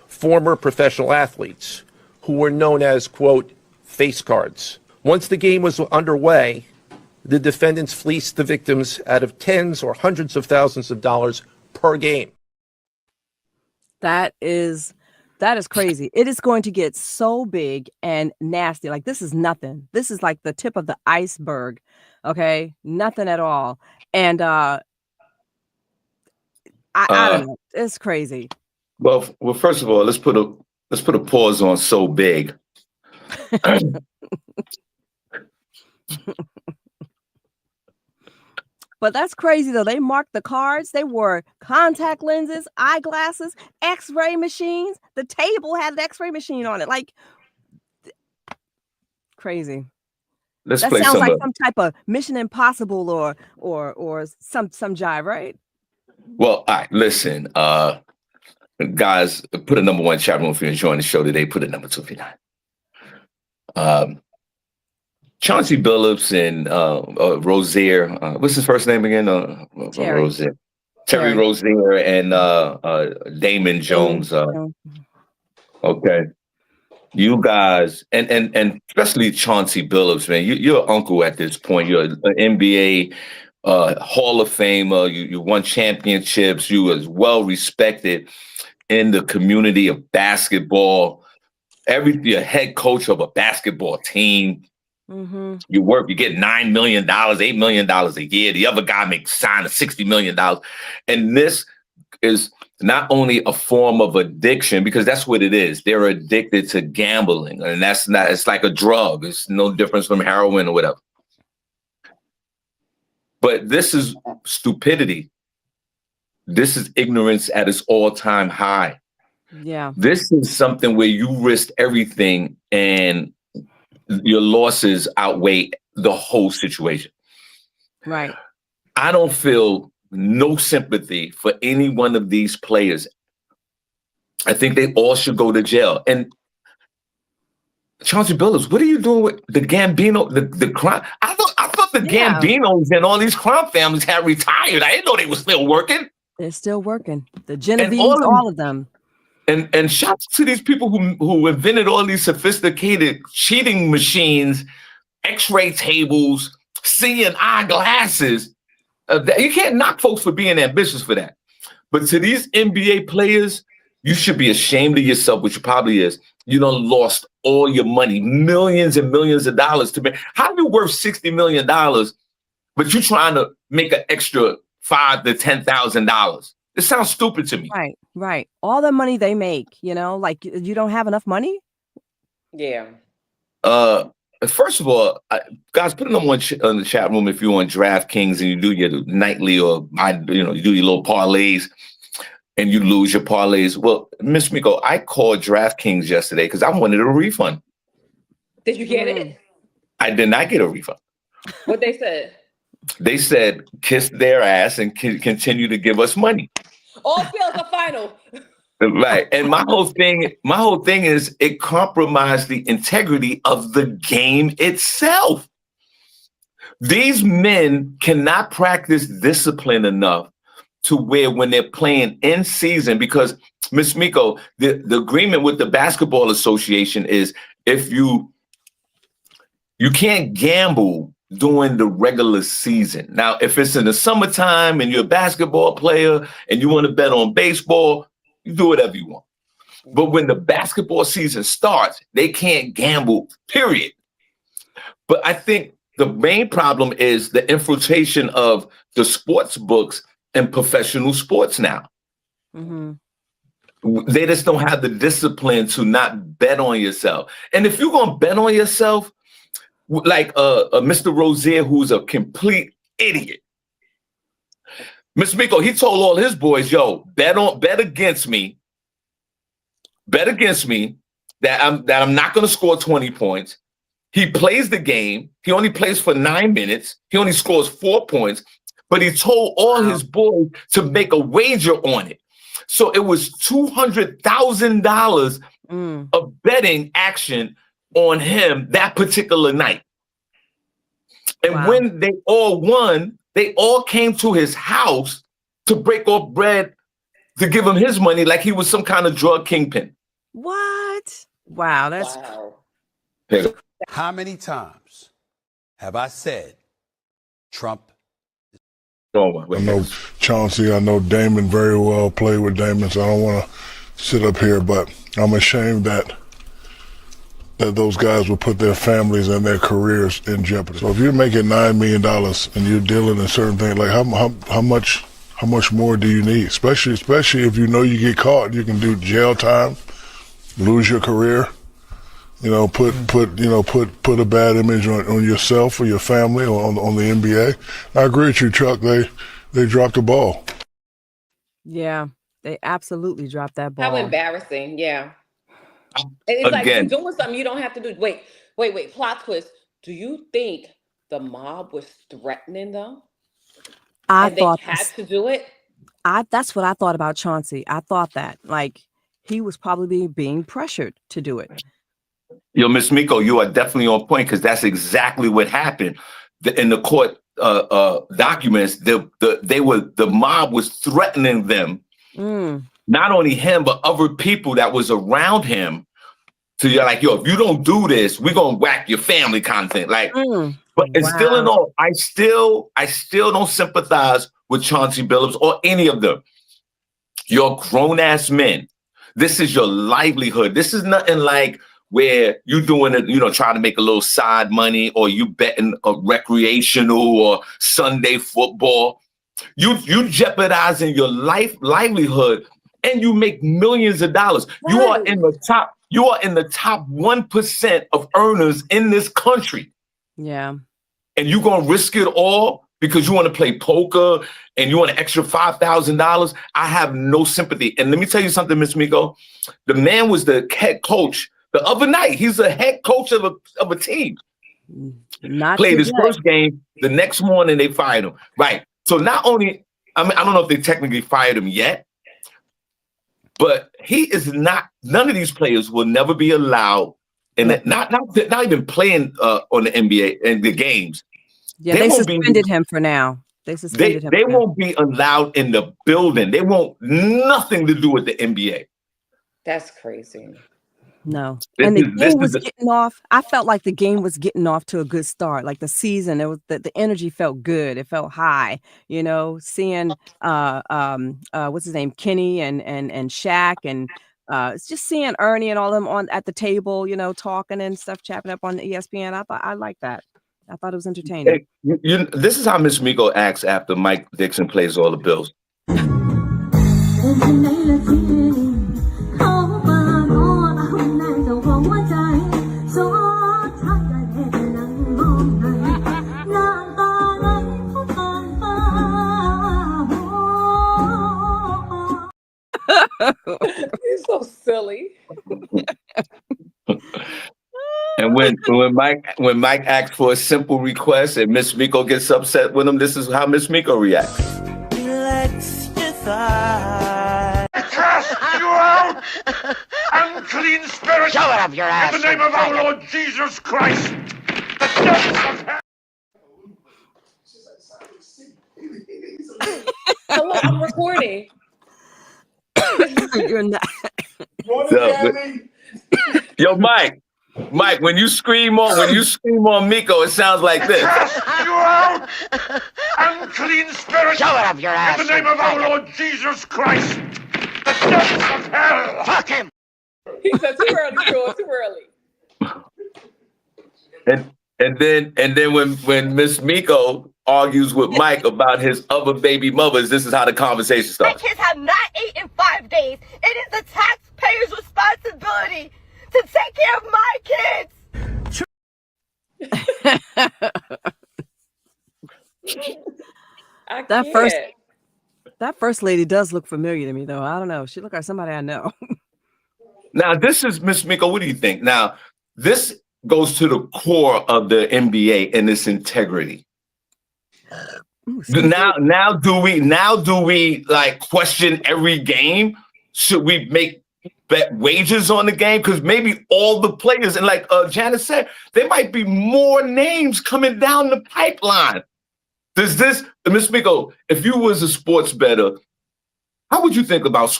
former professional athletes who were known as, quote, face cards. Once the game was underway, the defendants fleeced the victims out of tens or hundreds of thousands of dollars per game. That is crazy. It is going to get so big and nasty. Like, this is nothing. This is like the tip of the iceberg. Okay, nothing at all. And I don't know. It's crazy. Well, first of all, let's put a pause on so big. But that's crazy though. They marked the cards. They wore contact lenses, eyeglasses, X-ray machines. The table had an X-ray machine on it. Like crazy. Let's That play sounds some like of. some type of Mission Impossible or some jive, right? Well, all right, listen, guys, put a number one chat room if you're enjoying the show today. Put a number two if you're not. Chauncey Billups and Rozier. What's his first name again? Terry. Rozier. Terry. Terry Rozier and Damon Jones. Okay. You guys, and especially Chauncey Billups, man, you're an uncle at this point. You're an NBA Hall of Famer. You won championships. You was well respected in the community of basketball. You're head coach of a basketball team. Mm-hmm. You get $9 million, $8 million a year. The other guy makes sign of $60 million. And this is not only a form of addiction, because that's what it is. They're addicted to gambling. And it's like a drug. It's no difference from heroin or whatever. But this is stupidity. This is ignorance at its all-time high. Yeah. This is something where you risk everything and your losses outweigh the whole situation. Right. I don't feel no sympathy for any one of these players. I think they all should go to jail. And Chauncey Billups, what are you doing with the Gambino, the crime? I thought the Gambinos and all these crime families had retired. I didn't know they were still working. They're still working. The Genovese, all of them. And shouts to these people who invented all these sophisticated cheating machines, X-ray tables, seeing eyeglasses. You can't knock folks for being ambitious for that. But to these NBA players, you should be ashamed of yourself, which probably is. You done lost all your money, millions and millions of dollars to me. How are you worth $60 million, but you're trying to make an extra $5,000 to $10,000? It sounds stupid to me. Right. All the money they make, like you don't have enough money? Yeah. First of all, guys, put it on the chat room if you're on DraftKings and you do your nightly or you do your little parlays and you lose your parlays. Well, Miss Miko, I called DraftKings yesterday because I wanted a refund. Did you get it? I did not get a refund. What they said? They said kiss their ass and continue to give us money. All fields are final. Right. And my whole thing is it compromised the integrity of the game itself. These men cannot practice discipline enough to where when they're playing in season, because Miss Miko, the agreement with the Basketball Association is if you can't gamble during the regular season. Now, if it's in the summertime and you're a basketball player and you want to bet on baseball, you do whatever you want. But when the basketball season starts, they can't gamble, period. But I think the main problem is the infiltration of the sports books and professional sports now. Mm-hmm. They just don't have the discipline to not bet on yourself. And if you're going to bet on yourself, like Mr. Rozier, who's a complete idiot. Mr. Miko, he told all his boys, yo, bet against me that I'm not going to score 20 points. He plays the game. He only plays for 9 minutes. He only scores 4 points, but he told all his boys to make a wager on it. So it was $200,000 of betting action on him that particular night. And when they all won, they all came to his house to break off bread to give him his money like he was some kind of drug kingpin. What? Wow, that's How many times have I said Trump? I know Chauncey, I know Damon very well, played with Damon, so I don't want to sit up here, but I'm ashamed that those guys will put their families and their careers in jeopardy. So if you're making $9 million and you're dealing in certain things, like how much more do you need? Especially if you know you get caught, you can do jail time, lose your career. put a bad image on yourself or your family or on the NBA. I agree with you, Chuck. They dropped the ball. Yeah, they absolutely dropped that ball. How embarrassing. Yeah. And it's like you're doing something you don't have to do. Wait. Plot twist. Do you think the mob was threatening them? They had to do it? That's what I thought about Chauncey. I thought that, like, he was probably being pressured to do it. Yo, Miss Miko, you are definitely on point because that's exactly what happened. In the court documents, the mob was threatening them, not only him but other people that was around him. So you're like, yo, if you don't do this, we're gonna whack your family content. Like, but it's still in all. I still don't sympathize with Chauncey Billups or any of them. You're grown ass men. This is your livelihood. This is nothing like where you doing it, trying to make a little side money, or you betting a recreational or Sunday football. You jeopardizing your livelihood, and you make millions of dollars. Right. You are in the top 1% of earners in this country. Yeah. And you're gonna risk it all because you want to play poker and you want an extra $5,000. I have no sympathy. And let me tell you something, Miss Miko. The man was the head coach the other night. He's the head coach of a team. Played his first game. The next morning they fired him. Right. So not only, I don't know if they technically fired him yet, but he is not. None of these players will never be allowed, and not even playing on the NBA and the games. Yeah, they suspended him for now. They suspended him. They won't be allowed in the building. They want nothing to do with the NBA. That's crazy. No. And the game was getting off. I felt like the game was getting off to a good start. Like the season, it was the energy felt good. It felt high. Seeing what's his name, Kenny and Shaq, and it's just seeing Ernie and all of them at the table, talking and stuff, chapping up on the ESPN. I like that. I thought it was entertaining. Hey, this is how Miss Miko acts after Mike Dixon plays all the bills. You're so silly. And when Mike asks for a simple request and Miss Miko gets upset with him, this is how Miss Miko reacts. Cast you out, unclean spirit! Show it up your ass! In the name of our Lord Jesus Christ, the devils of hell! Hello, I'm recording. You're not. Yo, Mike, when you scream on Miko, it sounds like this. Cast you out, unclean spirit! Show it up your ass! In the name of our Lord Jesus Christ, the devils of hell! Fuck him! He said too early, George, too early. And then when Miss Miko argues with Mike about his other baby mothers, this is how the conversation starts. My kids have not ate in 5 days. It is the taxpayer's responsibility to take care of my kids. That first lady does look familiar to me, though. I don't know. She look like somebody I know. Now, this is Miss Miko. What do you think? Now, this goes to the core of the NBA and its integrity. Now do we like question every game? Should we make bet wages on the game? Because maybe all the players, and like Janice said, there might be more names coming down the pipeline. Does this, Miss Miko, if you was a sports bettor, how would you think about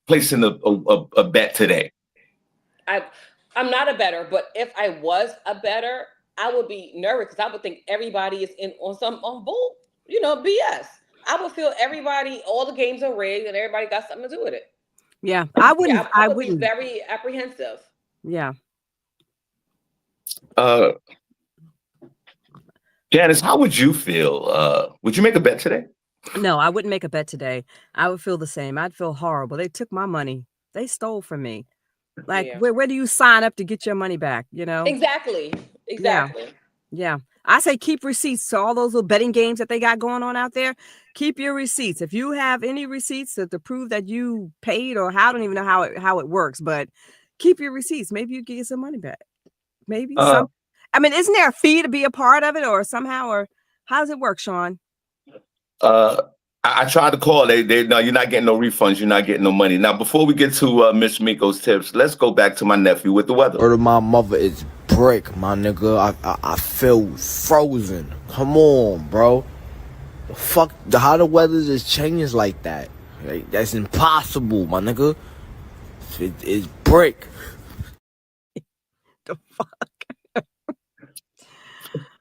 placing a bet today? I'm not a bettor, but if I was a bettor, I would be nervous because I would think everybody is on bull, BS. I would feel all the games are rigged and everybody got something to do with it. Yeah, I wouldn't. Yeah, I would be very apprehensive. Yeah. Janice, how would you feel? Would you make a bet today? No, I wouldn't make a bet today. I would feel the same. I'd feel horrible. They took my money. They stole from me. Like, where do you sign up to get your money back? You know? Exactly. Yeah. I say keep receipts. So all those little betting games that they got going on out there, keep your receipts. If you have any receipts to prove that you paid, or I don't even know how it works, but keep your receipts. Maybe you get some money back. Maybe some. I mean, isn't there a fee to be a part of it, or somehow, or how does it work, Shawn? I tried to call. They no, you're not getting no refunds. You're not getting no money. Now, before we get to Miss Miko's tips, let's go back to my nephew with the weather. Word of my mother is brick, my nigga. I feel frozen. Come on, bro. The fuck, how the weather just changes like that? Like, that's impossible, my nigga. It's brick. The fuck?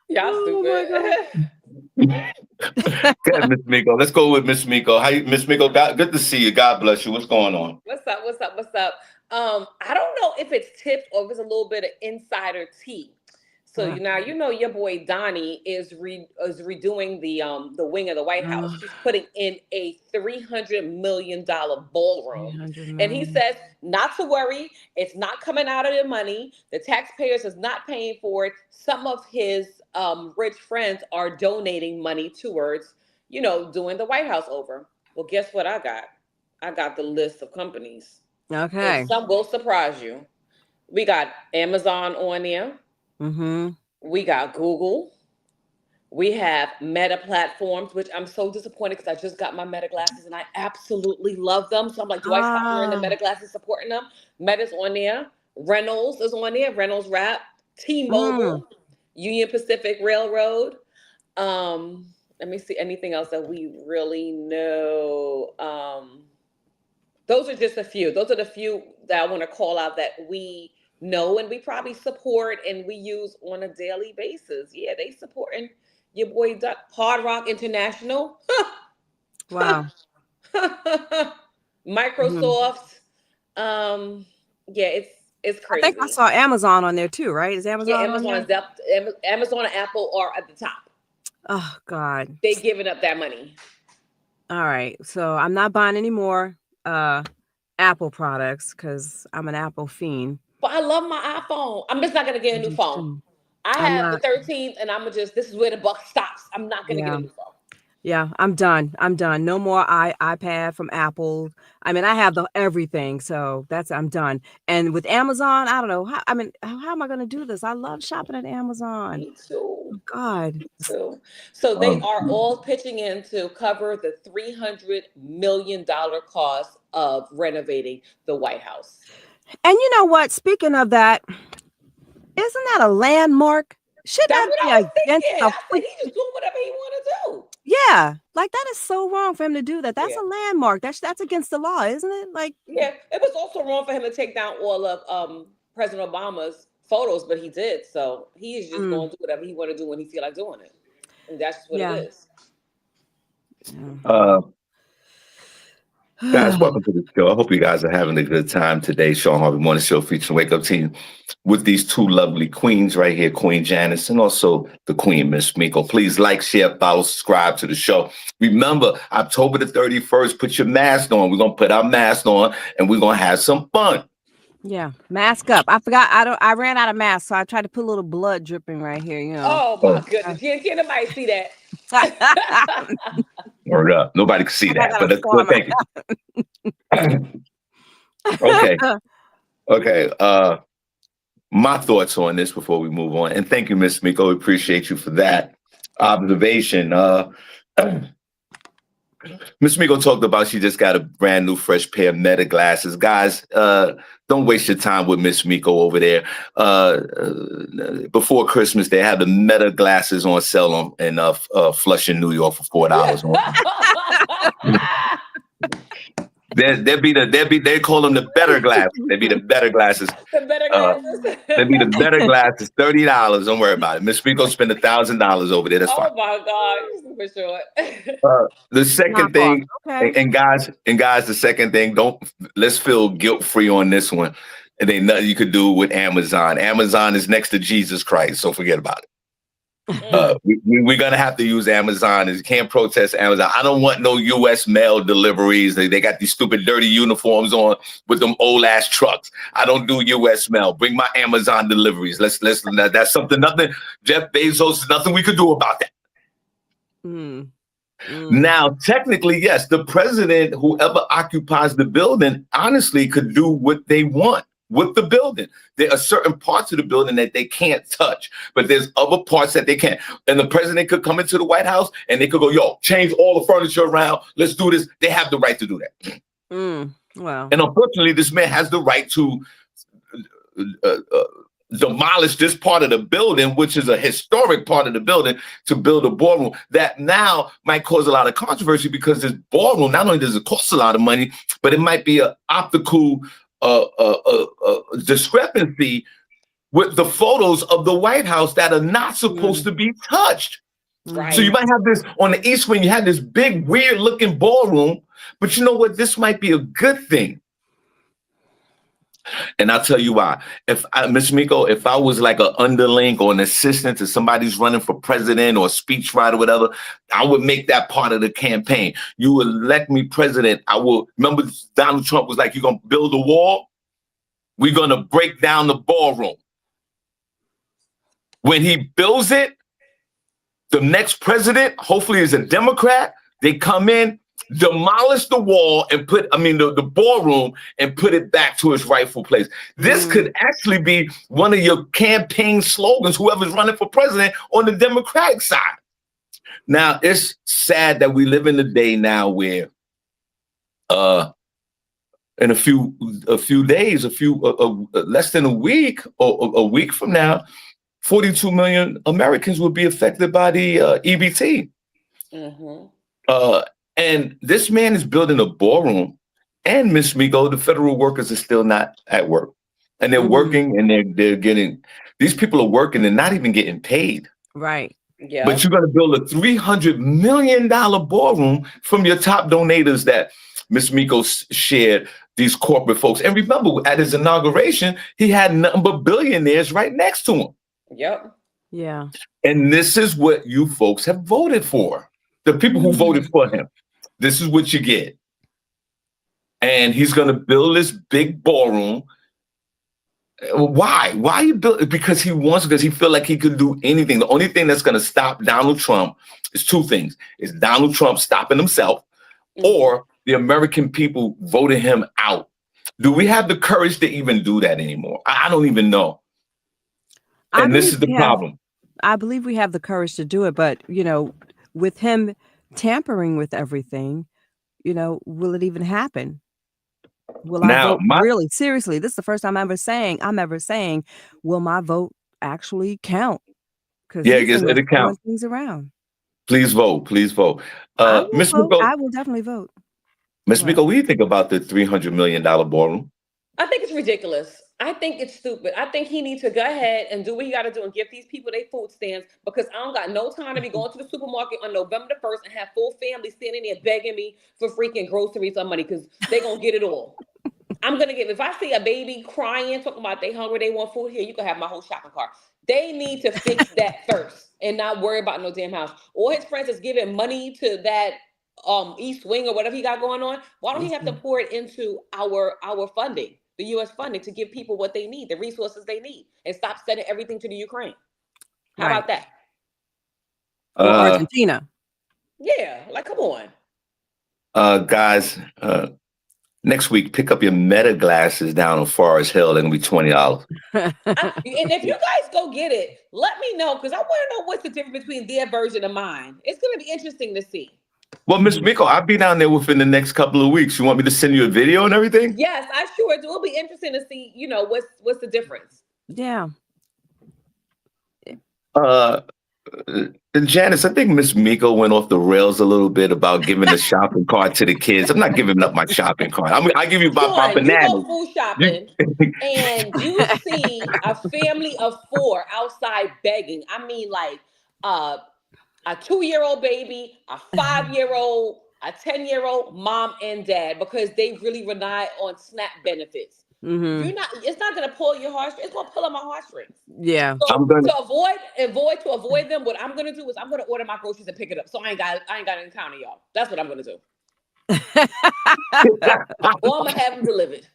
Y'all stupid. Okay, Miss Miko. Let's go with Miss Miko. How you, Miss Miko? Good to see you. God bless you. What's going on? What's up? I don't know if it's tips or if it's a little bit of insider tea. So now you know your boy Donnie is redoing the wing of the White House. He's putting in a $300 million ballroom, and he says not to worry. It's not coming out of their money. The taxpayers is not paying for it. Some of his rich friends are donating money towards, doing the White House over. Well, guess what I got? I got the list of companies. Okay. And some will surprise you. We got Amazon on there. Mm-hmm. We got Google. We have Meta platforms, which I'm so disappointed because I just got my Meta glasses and I absolutely love them. So I'm like, do I stop wearing the Meta glasses, supporting them? Meta's on there. Reynolds is on there. Reynolds Wrap. T-Mobile. Union Pacific Railroad. Let me see anything else that we really know. Those are just a few. Those are the few that I want to call out that we know and we probably support and we use on a daily basis. Yeah, they supporting your boy Hard Rock International. Wow. Microsoft. Yeah, it's crazy. I think I saw Amazon on there too, right? Is Amazon? Yeah, Amazon and Apple are at the top. Oh God. They giving up that money. All right. So I'm not buying any more Apple products because I'm an Apple fiend. But I love my iPhone. I'm just not gonna get a new phone. I have the 13th, and this is where the buck stops. I'm not gonna get a new phone. Yeah, I'm done. No more iPad from Apple. I mean, I have everything, so I'm done. And with Amazon, I don't know. How am I gonna do this? I love shopping at Amazon. Me too. Oh, God. Me too. So they are all pitching in to cover the $300 million cost of renovating the White House. And you know what? Speaking of that, isn't that a landmark? Should that be against he's just doing whatever he want to do. Yeah, like that is so wrong for him to do that. That's a landmark. That's against the law, isn't it? Like, yeah, it was also wrong for him to take down all of President Obama's photos, but he did. So he is just going to do whatever he want to do when he feel like doing it, and that's what it is. Guys, welcome to the show. I hope you guys are having a good time today. Shawn Harvey Morning Show featuring Wake Up Team with these two lovely queens right here, Queen Janice and also the Queen, Miss Miko. Please like, share, follow, subscribe to the show. Remember, October the 31st, put your mask on. We're going to put our mask on and we're going to have some fun. Yeah, mask up. I forgot. I ran out of masks, so I tried to put a little blood dripping right here. You know. Oh my goodness! Can't nobody see that? Word up. Nobody can see that, but that's good. Thank you. Okay. My thoughts on this before we move on, and thank you, Miss Miko. We appreciate you for that observation. Miss Miko talked about she just got a brand new fresh pair of Meta glasses. Guys, don't waste your time with Miss Miko over there. Before Christmas, they had the Meta glasses on sale in Flushing, New York for $4. They call them the better glasses. They be the better glasses. The better glasses. They be the better glasses. $30. Don't worry about it. Miss Miko spent $1,000 over there. That's fine. Oh my God, for sure. The second thing, and guys, the second thing, let's feel guilt-free on this one. And ain't nothing you could do with Amazon. Amazon is next to Jesus Christ, so forget about it. We're gonna have to use Amazon. You can't protest Amazon. I don't want no U.S. mail deliveries. They got these stupid, dirty uniforms on with them old ass trucks. I don't do U.S. mail. Bring my Amazon deliveries. Let's. That's something. Nothing. Jeff Bezos. Nothing we could do about that. Now, technically, yes, the president, whoever occupies the building, honestly, could do what they want with the building. There are certain parts of the building that they can't touch, but there's other parts that they can. And the president could come into the White House and they could go, yo, change all the furniture around. Let's do this. They have the right to do that. Wow. And unfortunately, this man has the right to demolish this part of the building, which is a historic part of the building, to build a ballroom that now might cause a lot of controversy because this ballroom, not only does it cost a lot of money, but it might be an optical discrepancy with the photos of the White House that are not supposed to be touched. Right. So you might have this on the East Wing, you have this big, weird looking ballroom, but you know what? This might be a good thing. And I'll tell you why. Ms. Miko, if I was like an underling or an assistant to somebody's running for president or a speechwriter or whatever, I would make that part of the campaign. You elect me president. I will. Remember, Donald Trump was like, you're going to build a wall? We're going to break down the ballroom. When he builds it, the next president, hopefully is a Democrat, they come in, demolish the wall and the ballroom and put it back to its rightful place. This could actually be one of your campaign slogans, whoever's running for president on the Democratic side. Now, it's sad that we live in a day now where in a few days, less than a week or a week from now, 42 million Americans will be affected by the EBT. And this man is building a ballroom, and Ms. Miko, the federal workers are still not at work. And they're working and they're getting, these people are working and not even getting paid. Right. Yeah. But you're going to build a $300 million ballroom from your top donators that Ms. Miko shared, these corporate folks. And remember, at his inauguration, he had nothing but billionaires right next to him. Yep. Yeah. And this is what you folks have voted for. The people who voted for him. This is what you get. And he's going to build this big ballroom. Why? Why you build? Because he feel like he could do anything. The only thing that's going to stop Donald Trump is two things. It's Donald Trump stopping himself or the American people voting him out. Do we have the courage to even do that anymore? I don't even know. And this is the problem. I believe we have the courage to do it. But, with him tampering with everything, will it even happen? Will I vote really seriously? This is the first time I'm ever saying, will my vote actually count? Because it'll count. Things around. Please vote. Ms. Miko, I will definitely vote. Ms. Miko, what do you think about the $300 million ballroom? I think it's ridiculous. I think it's stupid. I think he needs to go ahead and do what he got to do and give these people their food stamps, because I don't got no time to be going to the supermarket on November the 1st and have full families standing there begging me for freaking groceries or money, because they're going to get it all. I'm going to if I see a baby crying, talking about they hungry, they want food, here, you can have my whole shopping cart. They need to fix that first and not worry about no damn house. Or his friends is giving money to that East Wing or whatever he got going on. Why don't he have to pour it into our funding? The U.S. funding to give people what they need, the resources they need, and stop sending everything to the Ukraine. How about that? Or Argentina. Yeah, like, come on. Guys, next week, pick up your Meta glasses down on Forest Hill. They're going to be $20. And if you guys go get it, let me know, because I want to know what's the difference between their version and mine. It's going to be interesting to see. Well, Ms. Miko, I'll be down there within the next couple of weeks. You want me to send you a video and everything? Yes, I sure do. It'll be interesting to see, what's the difference. Yeah. Janice, I think Miss Miko went off the rails a little bit about giving the shopping cart to the kids. I'm not giving up my shopping cart. I give you my bananas. You go food shopping and you see a family of 4 outside begging. I mean, like a 2-year-old baby, a 5-year-old, a 10-year-old, mom and dad, because they really rely on SNAP benefits. It's not gonna pull your heartstrings. It's gonna pull on my heartstrings. Yeah. So to avoid them, what I'm gonna do is I'm gonna order my groceries and pick it up. So I ain't got to encounter y'all. That's what I'm gonna do. Or I'm gonna have them delivered.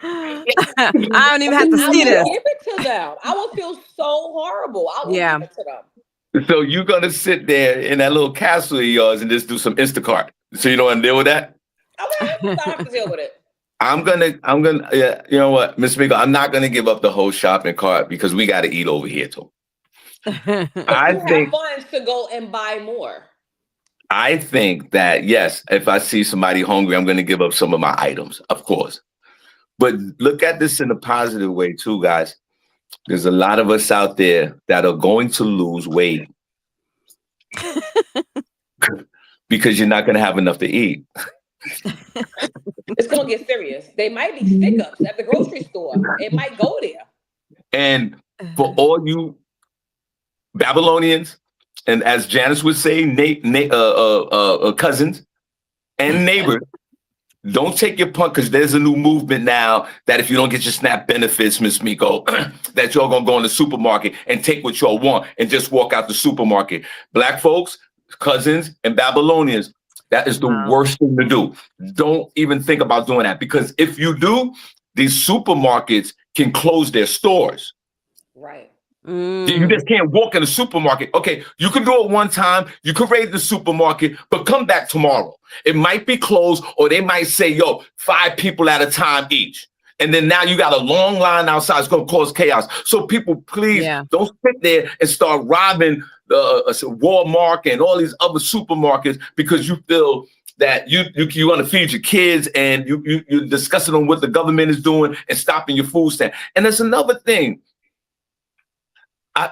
I don't even have to see this. Give it to them. I will feel so horrible. I will give it to them. So you're gonna sit there in that little castle of yours and just do some Instacart. So you don't want to deal with that? Okay, I have to deal with it. I'm gonna, yeah, you know what, Miss Miko, I'm not gonna give up the whole shopping cart because we got to eat over here too. I think funds to go and buy more. I think that yes, if I see somebody hungry, I'm gonna give up some of my items, of course. But look at this in a positive way too, guys. There's a lot of us out there that are going to lose weight because you're not gonna have enough to eat. It's gonna get serious. They might be stick-ups at the grocery store. It might go there. And for all you Babylonians, and as Janice would say, cousins and neighbors, don't take your punt because there's a new movement now that if you don't get your SNAP benefits, Miss Miko, that y'all gonna go in the supermarket and take what y'all want and just walk out the supermarket. Black folks, cousins, and Babylonians, that is the worst thing to do. Don't even think about doing that because if you do, these supermarkets can close their stores. Right. You just can't walk in the supermarket. Okay, you can do it one time. You can raid the supermarket, but come back tomorrow. It might be closed or they might say, yo, 5 people at a time each. And then now you got a long line outside. It's going to cause chaos. So people, please don't sit there and start robbing the Walmart and all these other supermarkets because you feel that you want to feed your kids and you're discussing on what the government is doing and stopping your food stamp. And there's another thing.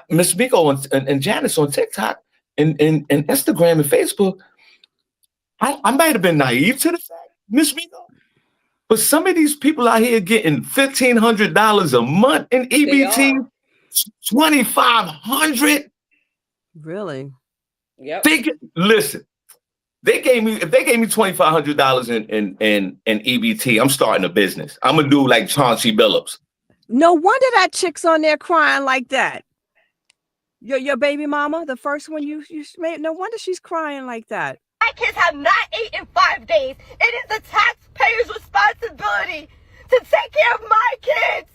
Miss Miko and Janice on TikTok and Instagram and Facebook, I might have been naive to the fact, Miss Miko, but some of these people out here getting $1,500 a month in EBT, $2,500. Really? Yep. Listen, if they gave me $2,500 in EBT, I'm starting a business. I'm gonna do like Chauncey Billups. No wonder that chick's on there crying like that. Your baby mama, the first one you made. No wonder she's crying like that. My kids have not eaten in 5 days. It is the taxpayer's responsibility to take care of my kids.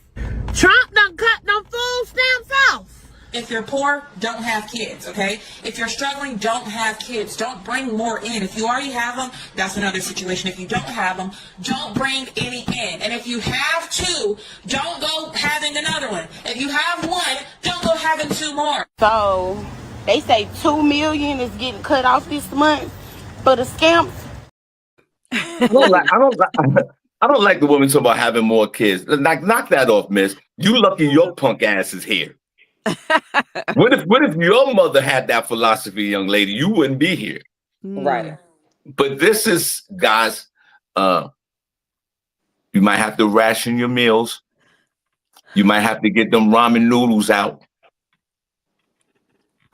Trump done cut them food stamps off. If you're poor, don't have kids, okay? If you're struggling, don't have kids. Don't bring more in. If you already have them, that's another situation. If you don't have them, don't bring any in. And if you have 2, don't go having another one. If you have 1, don't go having 2 more. So they say $2 million is getting cut off this month for the scamps. I don't like the woman talking about having more kids. Knock that off, miss. You lucky your punk ass is here. What if your mother had that philosophy, young lady? You wouldn't be here. Right. But this is, guys, you might have to ration your meals. You might have to get them ramen noodles out.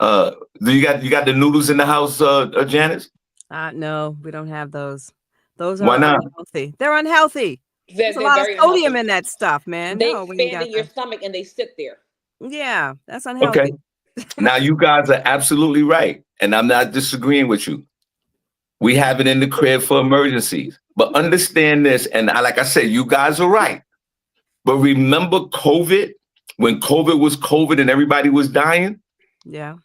You got the noodles in the house, Janice? No, we don't have those. Those are Why not? unhealthy. They're unhealthy. There's a lot of sodium in that stuff, man. They expand in your stomach and they sit there. Yeah, that's unhealthy. Okay. Now you guys are absolutely right. And I'm not disagreeing with you. We have it in the crib for emergencies. But understand this, and like I said, you guys are right. But remember COVID, when COVID was COVID and everybody was dying? Yeah.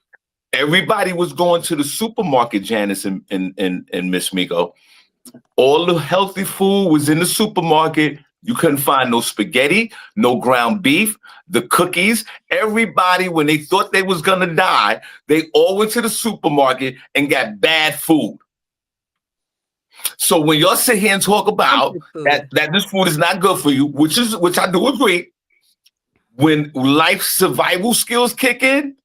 Everybody was going to the supermarket, Janice and Miss Miko. All the healthy food was in the supermarket. You couldn't find no spaghetti, no ground beef, the cookies. Everybody, when they thought they was gonna die, they all went to the supermarket and got bad food. So when y'all sit here and talk about that this food is not good for you, which I do agree, when life survival skills kick in,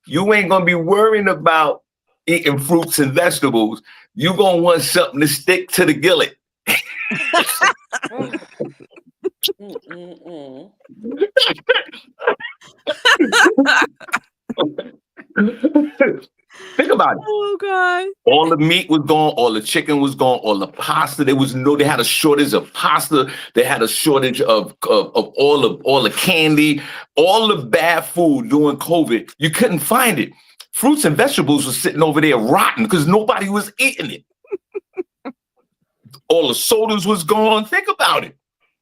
you ain't gonna be worrying about eating fruits and vegetables. You're gonna want something to stick to the gillet. Think about it. Oh God. All the meat was gone, all the chicken was gone, all the pasta. They had a shortage of pasta. They had a shortage of all the candy, all the bad food during COVID. You couldn't find it. Fruits and vegetables were sitting over there rotten because nobody was eating it. All the sodas was gone. Think about it.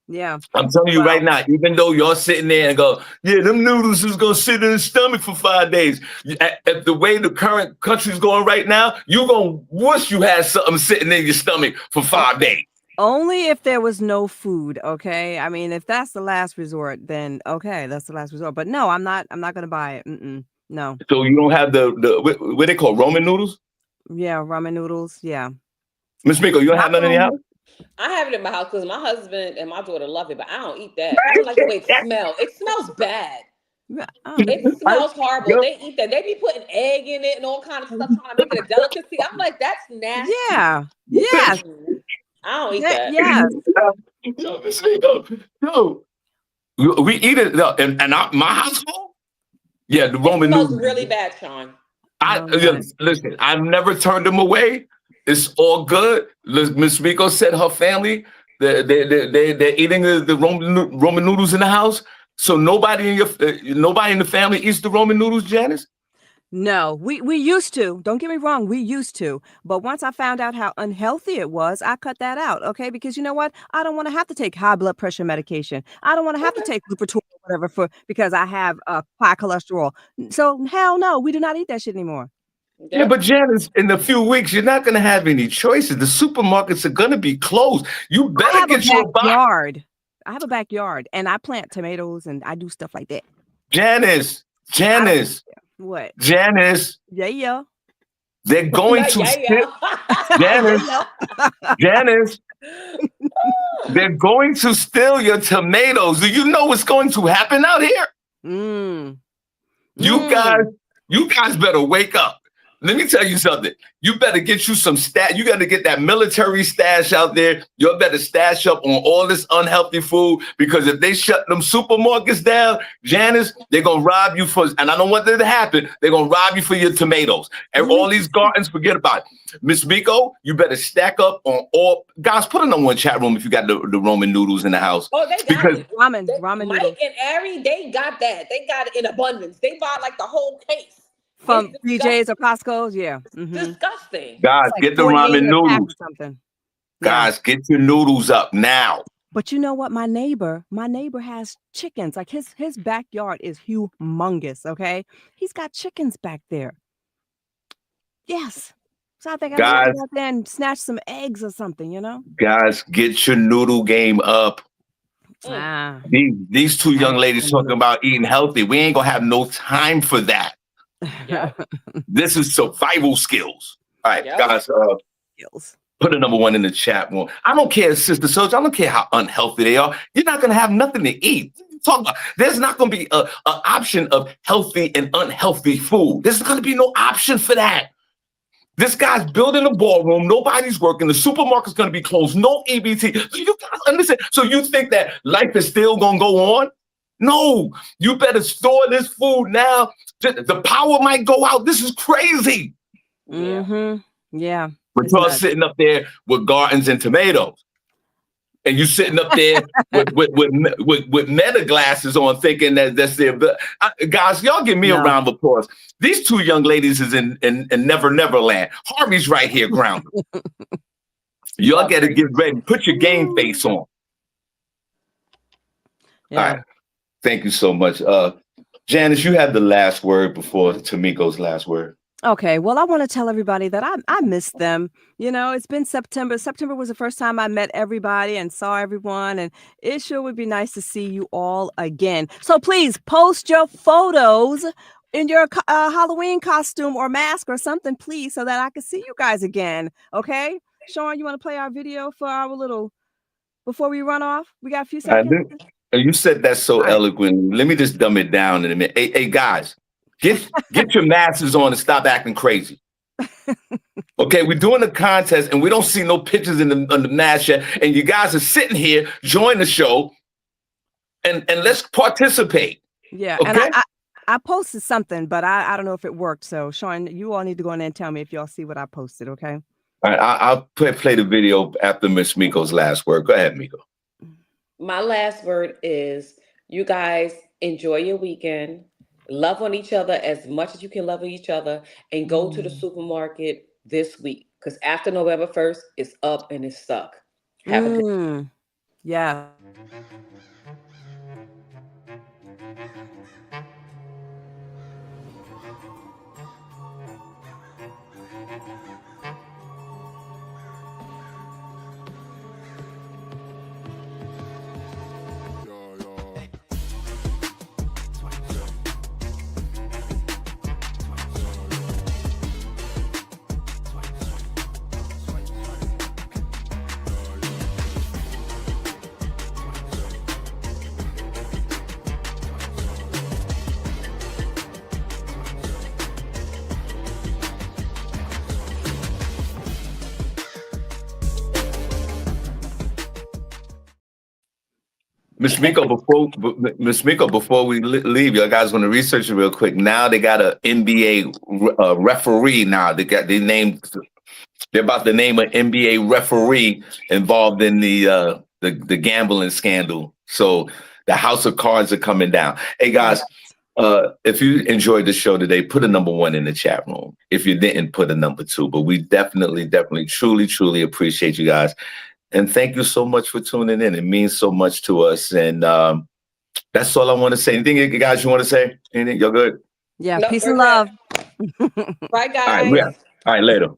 Yeah. I'm telling you right now, even though y'all sitting there and go, yeah, them noodles is going to sit in the stomach for 5 days. At the way the current country's going right now, you're going to wish you had something sitting in your stomach for 5 days. Only if there was no food, okay? I mean, if that's the last resort, then okay, that's the last resort. But no, I'm not going to buy it. No. So you don't have the what they call Roman noodles? Yeah, ramen noodles. Yeah. Miss Miko, you don't have none in your house? I have it in my house because my husband and my daughter love it, but I don't eat that. I don't like the way it smells. It smells bad. It smells horrible. They eat that. They be putting egg in it and all kind of stuff trying to make it a delicacy. I'm like, that's nasty. Yeah. Yes. I don't eat that. Yes. Yo, Miss Miko, yo, we eat it my household. Yeah, the Roman noodles noodles really bad, Sean. Listen, I've never turned them away. It's all good. Miss Miko said her family, they're eating the Roman noodles in the house. So nobody in the family eats the Roman noodles, Janice? No, we used to. Don't get me wrong, we used to. But once I found out how unhealthy it was, I cut that out, okay? Because you know what? I don't want to have to take high blood pressure medication. I don't want to have to take Lipitor or whatever because I have high cholesterol. So hell no, we do not eat that shit anymore. Yeah, but Janice, in a few weeks, you're not going to have any choices. The supermarkets are going to be closed. You better get your backyard. I have a backyard, and I plant tomatoes, and I do stuff like that. Janice. What? Janice. Yeah. They're going to steal. Janice. They're going to steal your tomatoes. Do you know what's going to happen out here? You guys better wake up. Let me tell you something. You better get you some stash. You got to get that military stash out there. You better stash up on all this unhealthy food because if they shut them supermarkets down, Janice, they're going to rob you and I don't want that to happen. They're going to rob you for your tomatoes. And all these gardens, forget about it. Miss Miko, you better stack up on all. Guys, put a number in chat room if you got the Roman noodles in the house. Oh, they got it. Ramen Mike noodles. and Ari, they got that. They got it in abundance. They bought like the whole case. From BJ's or Costco's, yeah. Disgusting. Guys, like get the ramen noodles. Something. Guys, get your noodles up now. But you know what? My neighbor has chickens. Like his backyard is humongous, okay? He's got chickens back there. Yes. So I think I gotta go out there and snatch some eggs or something, you know? Guys, get your noodle game up. These two young ladies talking about eating healthy. We ain't gonna have no time for that. Yeah. This is survival skills. All right, guys. Put a number 1 in the chat room. I don't care, Sister Soja. I don't care how unhealthy they are. You're not gonna have nothing to eat. Talk about. There's not gonna be an option of healthy and unhealthy food. There's gonna be no option for that. This guy's building a ballroom. Nobody's working. The supermarket's gonna be closed. No EBT. So you guys understand? So you think that life is still gonna go on? No, you better store this food now. The power might go out. This is crazy. Yeah. But y'all sitting up there with gardens and tomatoes. And you sitting up there with meta glasses on thinking that's their... guys, y'all give me a round of applause. These two young ladies is in Never Land. Harvey's right here grounded. Y'all got to get ready. Put your game face on. Yeah. All right. Thank you so much. Janice, you have the last word before Tamiko's last word. Okay, well, I want to tell everybody that I miss them. You know, it's been September. September was the first time I met everybody and saw everyone, and it sure would be nice to see you all again. So please post your photos in your Halloween costume or mask or something, please, so that I can see you guys again. Okay, Shawn, you want to play our video for our little before we run off? We got a few seconds. You said that so eloquently. Let me just dumb it down in a minute. Hey guys, get your masks on and stop acting crazy. Okay, we're doing a contest and we don't see no pictures on the mask yet. And you guys are sitting here, join the show, and let's participate. Yeah, okay? I posted something, but I don't know if it worked. So Shawn, you all need to go in there and tell me if y'all see what I posted, okay? All right, I'll play the video after Miss Miko's last word. Go ahead, Miko. My last word is, you guys enjoy your weekend. Love on each other as much as you can love each other, and go to the supermarket this week, because after November 1st, it's up and it's stuck. Have a good. Yeah. Miss Miko, before we leave, you guys want to research it real quick. Now they got an NBA referee. Now they're about to name an NBA referee involved in the gambling scandal. So the house of cards are coming down. Hey guys, if you enjoyed the show today, put a number 1 in the chat room. If you didn't, put a number 2. But we definitely, truly appreciate you guys. And thank you so much for tuning in. It means so much to us. And that's all I want to say. Anything you guys want to say? Anything? You're good? Yeah. Peace and love. Bye, guys. All right, later.